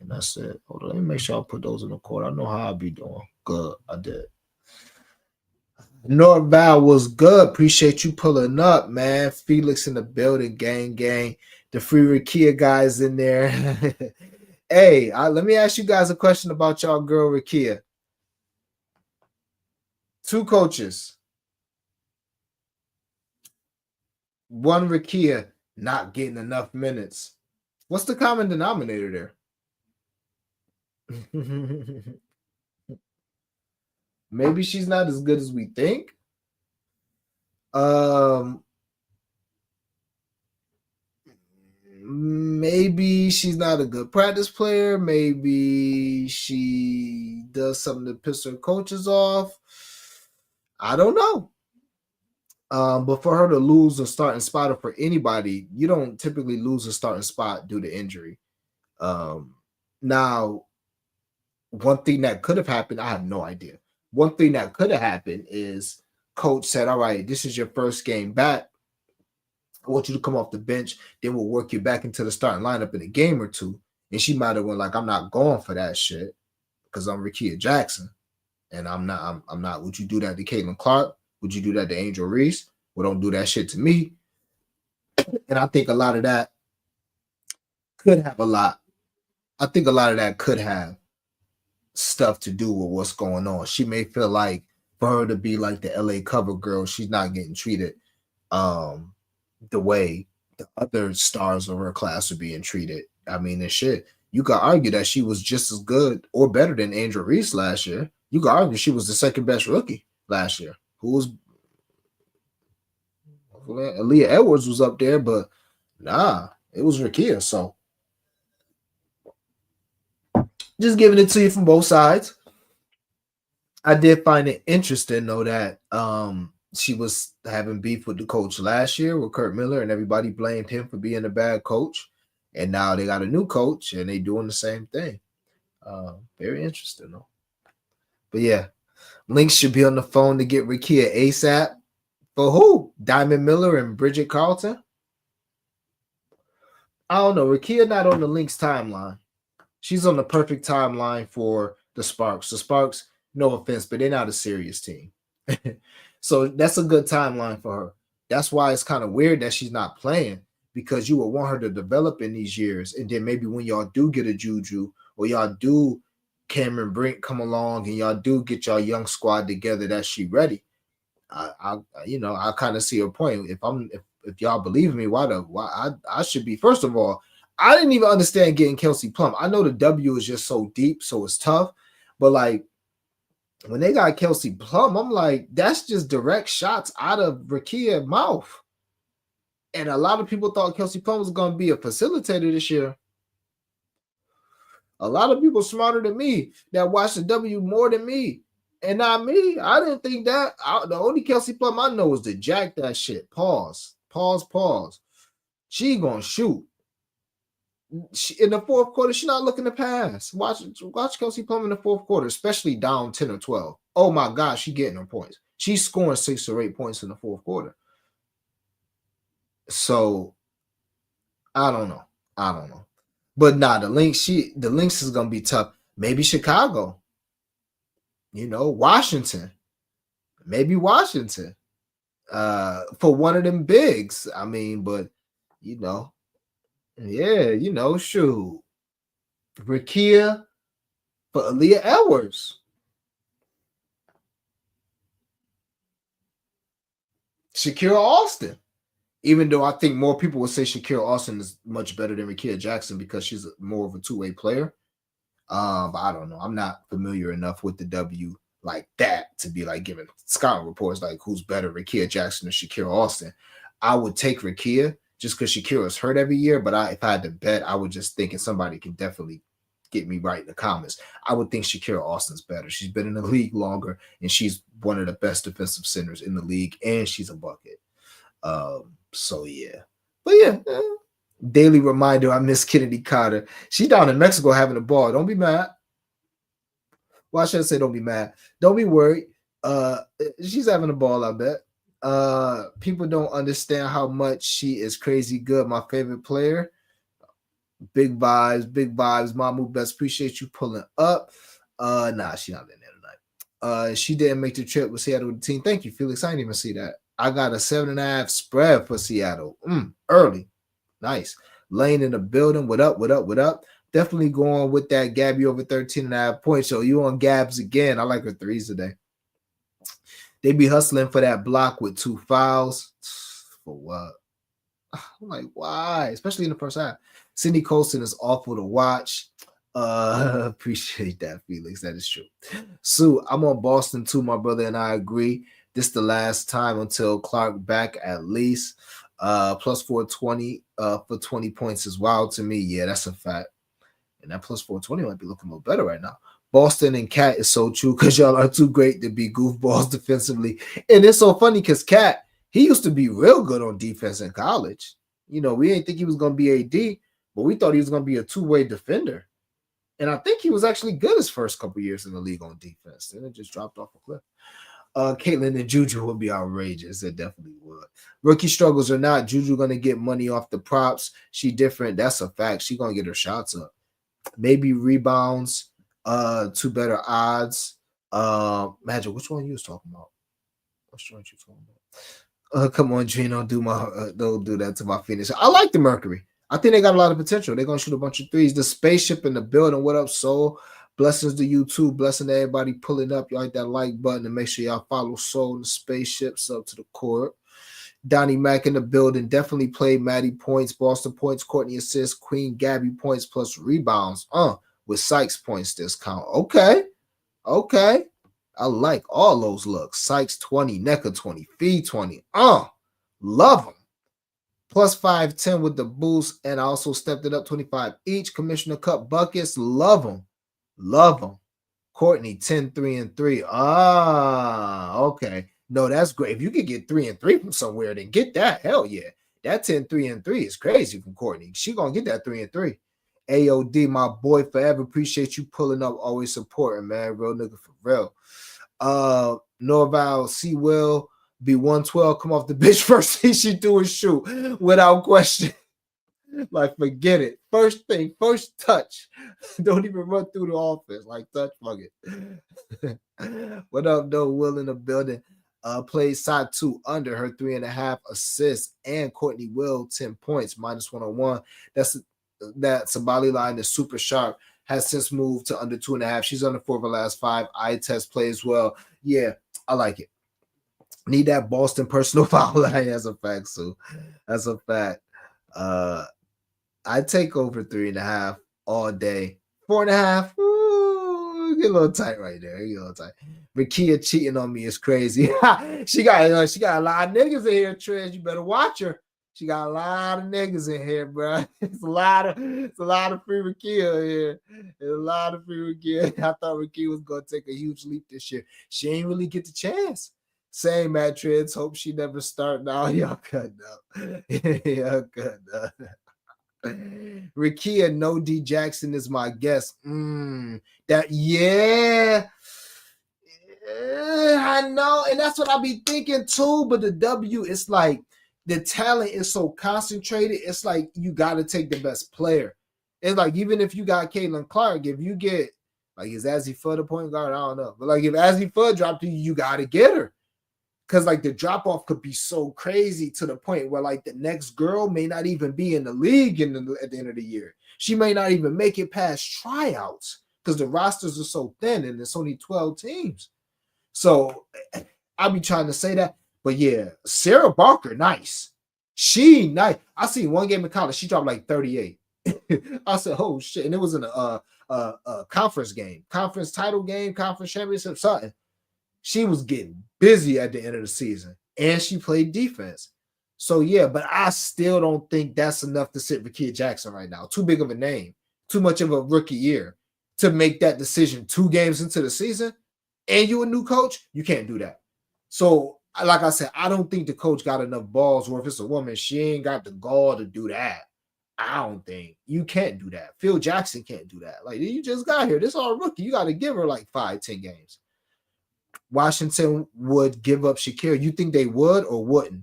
S1: And that's it. Hold on, let me make sure I put those in the quarter. I know how I be doing. Good, I did. Norval was good. Appreciate you pulling up, man. Felix in the building, gang, gang. The free Rakia guys in there. Hey, let me ask you guys a question about y'all girl Rakia. Two coaches, one Rakia not getting enough minutes. What's the common denominator there? Maybe she's not as good as we think. Um, maybe she's not a good practice player. Maybe she does something to piss her coaches off. I don't know. But for her to lose a starting spot, or for anybody, you don't typically lose a starting spot due to injury. Now, one thing that could have happened, I have no idea. One thing that could have happened is coach said, all right, this is your first game back. I want you to come off the bench. Then we'll work you back into the starting lineup in a game or two. And she might have went like, I'm not going for that shit because I'm Rakia Jackson. And I'm not. Would you do that to Caitlin Clark? Would you do that to Angel Reese? Well, don't do that shit to me. And I think a lot of that could have a lot. I think a lot of that could have stuff to do with what's going on. She may feel like for her to be like the LA cover girl, she's not getting treated the way the other stars of her class are being treated. I mean, and shit, you could argue that she was just as good or better than Angel Reese last year. You could argue she was the second best rookie last year. Who was Aaliyah Edwards was up there, but nah, it was Rakia. So just giving it to you from both sides. I did find it interesting though that she was having beef with the coach last year with Kurt Miller, and everybody blamed him for being a bad coach. And now they got a new coach, and they doing the same thing. Very interesting though. But yeah, links should be on the phone to get Rakia ASAP. For who? Diamond Miller and Bridget Carlton? I don't know. Rakia not on the Lynx timeline. She's on the perfect timeline for the Sparks. The Sparks, no offense, but they're not a serious team. So that's a good timeline for her. That's why it's kind of weird that she's not playing, because you would want her to develop in these years. And then maybe when y'all do get a Juju, or y'all do Cameron Brink come along and y'all do get y'all young squad together, that she ready. I kind of see her point. If y'all believe me, why I should be. First of all, I didn't even understand getting Kelsey Plum. I know the W is just so deep, so it's tough. But like when they got Kelsey Plum, I'm like, that's just direct shots out of Rakia's mouth. And a lot of people thought Kelsey Plum was going to be a facilitator this year. A lot of people smarter than me that watch the W more than me. And not me. I didn't think that. The only Kelsey Plum I know is to jack that shit. Pause. She gonna shoot. In the fourth quarter, she's not looking to pass. Watch Kelsey Plum in the fourth quarter, especially down 10 or 12. Oh my gosh, she getting her points. She's scoring 6 or 8 points in the fourth quarter. So I don't know. But nah, the Lynx is gonna be tough. Maybe Chicago. Washington. Maybe Washington. For one of them bigs. I mean, but shoot. Rakia for Aaliyah Edwards. Shakira Austin. Even though I think more people would say Shakira Austin is much better than Rakia Jackson because she's more of a two-way player. But I don't know. I'm not familiar enough with the W like that to be like giving scouting reports like who's better, Rakia Jackson or Shakira Austin. I would take Rakia just because Shakira's hurt every year. But if I had to bet, I would just think, and somebody can definitely get me right in the comments, I would think Shakira Austin's better. She's been in the league longer, and she's one of the best defensive centers in the league, and she's a bucket. So yeah. But yeah. Daily reminder, I miss Kennedy Carter. She's down in Mexico having a ball. Don't be mad. Well, I should say don't be mad. Don't be worried. She's having a ball, I bet. People don't understand how much she is crazy good. My favorite player. Big vibes. Mamu best. Appreciate you pulling up. Nah, she's not in there tonight. She didn't make the trip with Seattle with the team. Thank you, Felix. I didn't even see that. I got a 7.5 spread for Seattle. Early. Nice. Lane in the building. What up? What up? What up? Definitely going with that Gabby over 13.5 points. So you on Gabs again. I like her threes today. They be hustling for that block with 2 fouls. For what? I'm like, why? Especially in the first half. Sydney Colson is awful to watch. Appreciate that, Felix. That is true. Sue, I'm on Boston too, my brother, and I agree. This the last time until Clark back at least. Plus 420 for 20 points is wild to me. Yeah, that's a fact. And that plus 420 might be looking a little better right now. Boston and Cat is so true because y'all are too great to be goofballs defensively. And it's so funny because Cat, he used to be real good on defense in college. You know, we didn't think he was going to be AD, but we thought he was going to be a two-way defender. And I think he was actually good his first couple years in the league on defense. Then it just dropped off a cliff. Caitlin and Juju would be outrageous. It definitely would. Rookie struggles or not, Juju going to get money off the props. She different. That's a fact. She going to get her shots up. Maybe rebounds, two better odds. Magic, which one you was talking about? Which one you talking about? Come on, Gino, don't do that to my Phoenix. I like the Mercury. I think they got a lot of potential. They're gonna shoot a bunch of threes. The spaceship in the building. What up, Soul? Blessings to you too. Blessing to everybody pulling up. Y'all hit that like button and make sure y'all follow Soul and the spaceships up to the court. Donnie Mack in the building. Definitely played Maddie points, Boston points, Courtney assists, Queen Gabby points plus rebounds. With Sykes points discount. Okay. I like all those looks. Sykes 20, Necker 20, Fee 20. Love them. Plus 510 with the boost, and I also stepped it up 25 each. Commissioner Cup buckets, love them. Courtney 10, 3 and 3. Okay. No, that's great. If you could get 3 and 3 from somewhere, then get that. Hell yeah. That 10, 3 and 3 is crazy from Courtney. She gonna get that 3 and 3. AOD, my boy, forever. Appreciate you pulling up, always supporting, man. Real nigga for real. Norval C. Will be 112. Come off the bench. First thing she do is shoot without question. Like, forget it. First thing, first touch. Don't even run through the offense. Like, touch, fuck it. What up, though? Will in the building. Played side 2 under her 3.5 assists, and Courtney Will 10 points minus 101. That Sabali line is super sharp. Has since moved to under 2.5. She's under 4 of the last 5. Eye test plays well. Yeah, I like it. Need that Boston personal foul line as a fact, so that's a fact. I take over 3.5 all day. 4.5. Ooh, get a little tight right there. Get a little tight. Rakia cheating on me is crazy. she got a lot of niggas in here, Trez. You better watch her. She got a lot of niggas in here, bro. It's a lot of free Rakia here. There's a lot of free Rakia. I thought Rakia was gonna take a huge leap this year. She ain't really get the chance. Same Matt Treds. Hope she never start now. Y'all cut up. Y'all cut up. Rakia No D Jackson is my guest. I know, and that's what I be thinking too. But the W, it's like the talent is so concentrated. It's like you got to take the best player. It's like even if you got Caitlin Clark, if you get like is Azzy Fudd a point guard? I don't know, but like if Azzy Fudd dropped you got to get her. Because, like, the drop-off could be so crazy to the point where, like, the next girl may not even be in the league at the end of the year. She may not even make it past tryouts because the rosters are so thin and it's only 12 teams. So, I'll be trying to say that. But, yeah, Sarah Barker, nice. She nice. I seen one game in college. She dropped, like, 38. I said, oh, shit. And it was in a conference game. Conference title game, conference championship, something. She was getting busy at the end of the season, and she played defense. So, yeah, but I still don't think that's enough to sit Rakia Jackson right now. Too big of a name, too much of a rookie year to make that decision 2 games into the season, and you a new coach, you can't do that. So, like I said, I don't think the coach got enough balls, or if it's a woman, she ain't got the gall to do that. I don't think. You can't do that. Phil Jackson can't do that. Like, you just got here. This is all rookie. You got to give her like 5-10 games. Washington would give up Shakira. You think they would or wouldn't?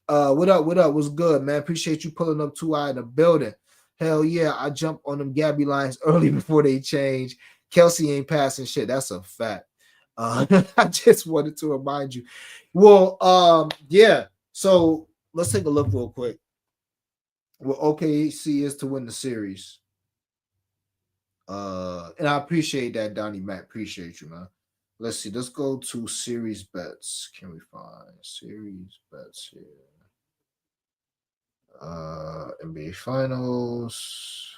S1: What up? What's good, man? Appreciate you pulling up 2i in the building. Hell yeah, I jump on them Gabby lines early before they change. Kelsey ain't passing shit. That's a fact. I just wanted to remind you. Well, yeah. So let's take a look real quick. Well, OKC is to win the series. And I appreciate that, Donnie Matt. Appreciate you, man. Let's see. Let's go to series bets. Can we find series bets here? NBA Finals.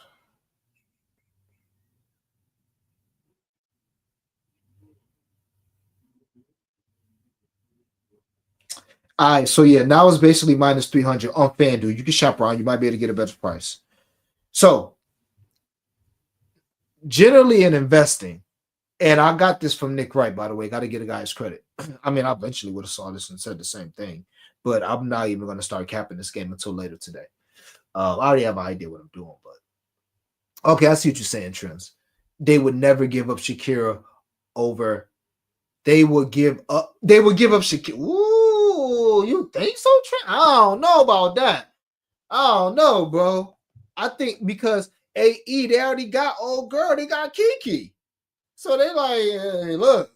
S1: All right, so yeah, now it's basically minus 300 on FanDuel. You can shop around. You might be able to get a better price. So, generally in investing, and I got this from Nick Wright, by the way. Got to get a guy's credit. I mean, I eventually would have saw this and said the same thing, but I'm not even going to start capping this game until later today. I already have an idea what I'm doing, but okay, I see what you're saying, Trends. They would never give up Shakira over. They would give up. They would give up Shakira. Ooh, you think so, Trent? I don't know about that. I don't know, bro. I think because AE they already got old girl. They got Kiki. So they like, hey, look,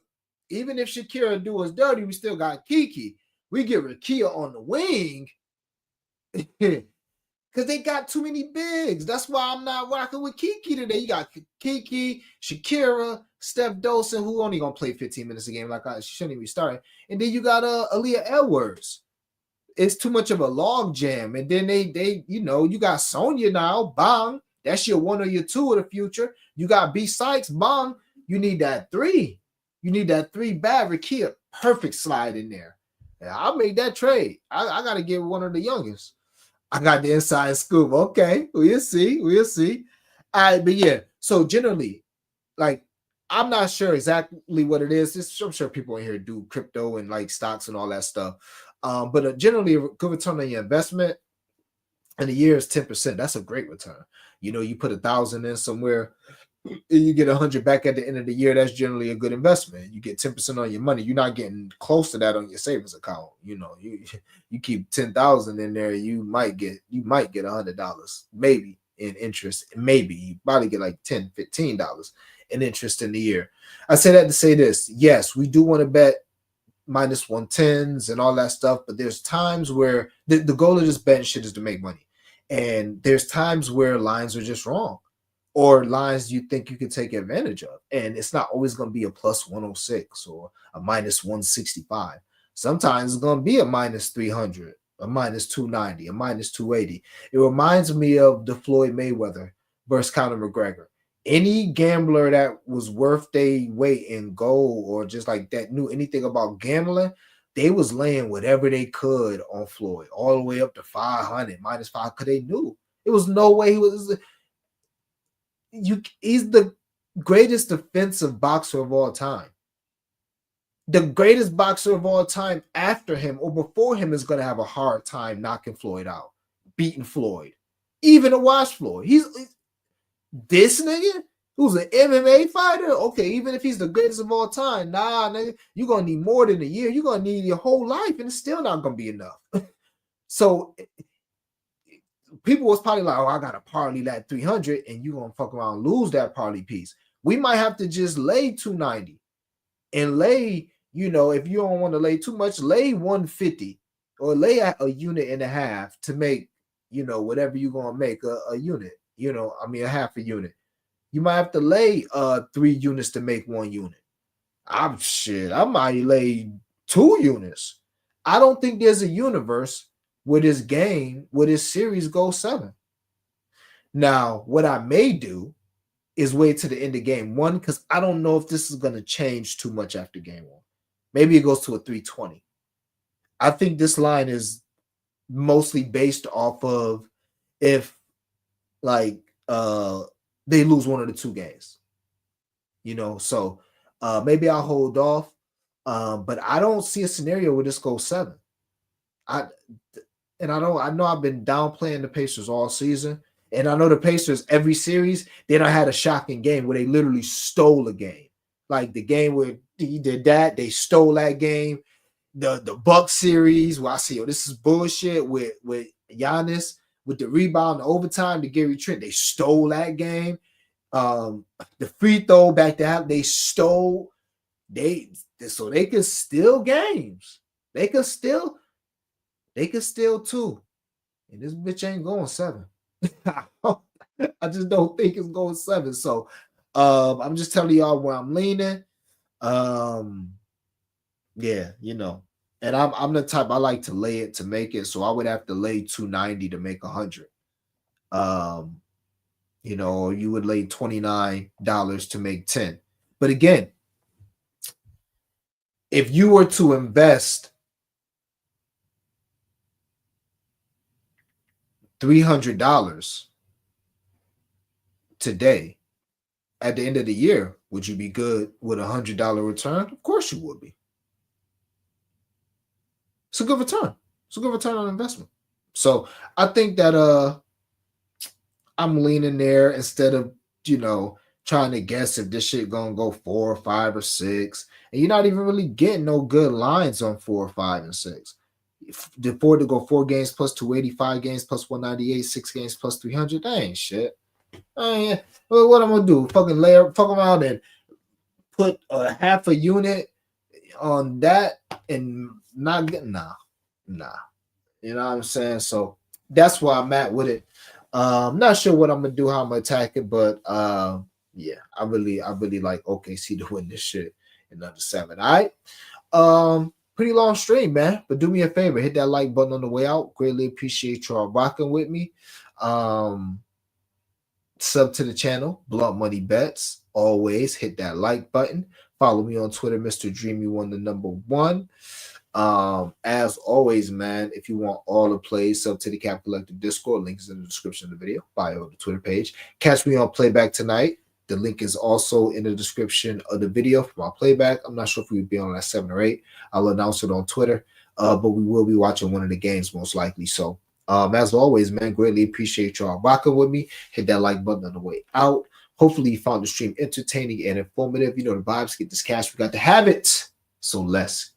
S1: even if Shakira do us dirty, we still got Kiki. We get Rakia on the wing because they got too many bigs. That's why I'm not rocking with Kiki today. You got Kiki, Shakira, Steph Dolson, who only gonna play 15 minutes a game. Like she shouldn't even be starting. And then you got Aaliyah Edwards. It's too much of a log jam. And then they you got Sonya now, bang. That's your one or your two of the future. You got B Sykes, bang. You need that three. You need that three bad Rakia. Perfect slide in there. I'll make that trade. I got to get one of the youngest. I got the inside scoop. Okay, we'll see. We'll see. All right, but yeah. So generally, like, I'm not sure exactly what it is. I'm sure people in here do crypto and like stocks and all that stuff. But generally, a good return on your investment in a year is 10%. That's a great return. You put 1,000 in somewhere, you get 100 back at the end of the year. That's generally a good investment. You get 10% on your money. You're not getting close to that on your savings account. You keep 10,000 in there, you might get $100 maybe in interest. Maybe you probably get like $10, $15 in interest in the year. I say that to say this: yes, we do want to bet minus 110s and all that stuff, but there's times where the goal of this betting shit is to make money, and there's times where lines are just wrong, or lines you think you can take advantage of. And it's not always going to be a plus 106 or a minus 165. Sometimes it's going to be a minus 300, a minus 290, a minus 280. It reminds me of the Floyd Mayweather versus Conor McGregor. Any gambler that was worth their weight in gold or just like that knew anything about gambling, they was laying whatever they could on Floyd, all the way up to 500, minus 5, because they knew it was no way he was. He's the greatest defensive boxer of all time. The greatest boxer of all time after him or before him is going to have a hard time knocking Floyd out, beating Floyd, even to watch Floyd. He's this nigga who's an MMA fighter. Okay, even if he's the greatest of all time, nah, nigga, you're going to need more than a year. You're going to need your whole life, and it's still not going to be enough. So people was probably like, oh, I got to parlay that 300, and you're going to fuck around and lose that parlay piece. We might have to just lay 290 and lay, if you don't want to lay too much, lay 150 or lay a unit and a half to make, whatever you're going to make a unit, a half a unit. You might have to lay 3 units to make 1 unit. I might lay 2 units. I don't think there's a universe where this series goes 7. Now, what I may do is wait to the end of game 1, because I don't know if this is going to change too much after game 1. Maybe it goes to a 320. I think this line is mostly based off of if like they lose one of the 2 games. So maybe I'll hold off. But I don't see a scenario where this goes 7. I know I've been downplaying the Pacers all season. And I know the Pacers, every series, they done had a shocking game where they literally stole a game. Like the game where he did that, they stole that game. The Bucks series where I see, this is bullshit with Giannis, with the rebound, the overtime, the Gary Trent, they stole that game. The free throw back to half, they stole. They so they can steal games. They can still too. And this bitch ain't going 7. I just don't think it's going 7. So I'm just telling y'all where I'm leaning. Yeah, And I'm the type, I like to lay it to make it. So I would have to lay 290 to make 100. You would lay $29 to make 10. But again, if you were to invest $300 today, at the end of the year, would you be good with $100 return? Of course you would be. It's a good return. It's a good return on investment. So I think that I'm leaning there instead of trying to guess if this shit gonna go 4 or 5 or 6. And you're not even really getting no good lines on 4, 5, and 6. The 4 to go 4 games plus 285 games plus 198, 6 games plus 300. That ain't shit. Well, what I'm gonna do? Fuck around and put a half a unit on that and not get nah. You know what I'm saying? So that's where I'm at with it. Not sure what I'm gonna do, how I'm gonna attack it, but yeah, I really like OKC to win this shit in under 7. All right. Pretty long stream, man. But do me a favor, hit that like button on the way out. Greatly appreciate y'all rocking with me. Sub to the channel, Blunt Money Bets. Always hit that like button. Follow me on Twitter, Mr. Dreamy1, the number 1. As always, man, if you want all the plays, sub to the Cap Collective Discord. Link is in the description of the video, bio of the Twitter page. Catch me on playback tonight. The link is also in the description of the video for my playback. I'm not sure if we'll be on at 7 or 8. I'll announce it on Twitter. But we will be watching one of the games most likely. So as always, man, greatly appreciate y'all rocking with me. Hit that like button on the way out. Hopefully you found the stream entertaining and informative. You know the vibes. Get this cash. We got to have it. So let's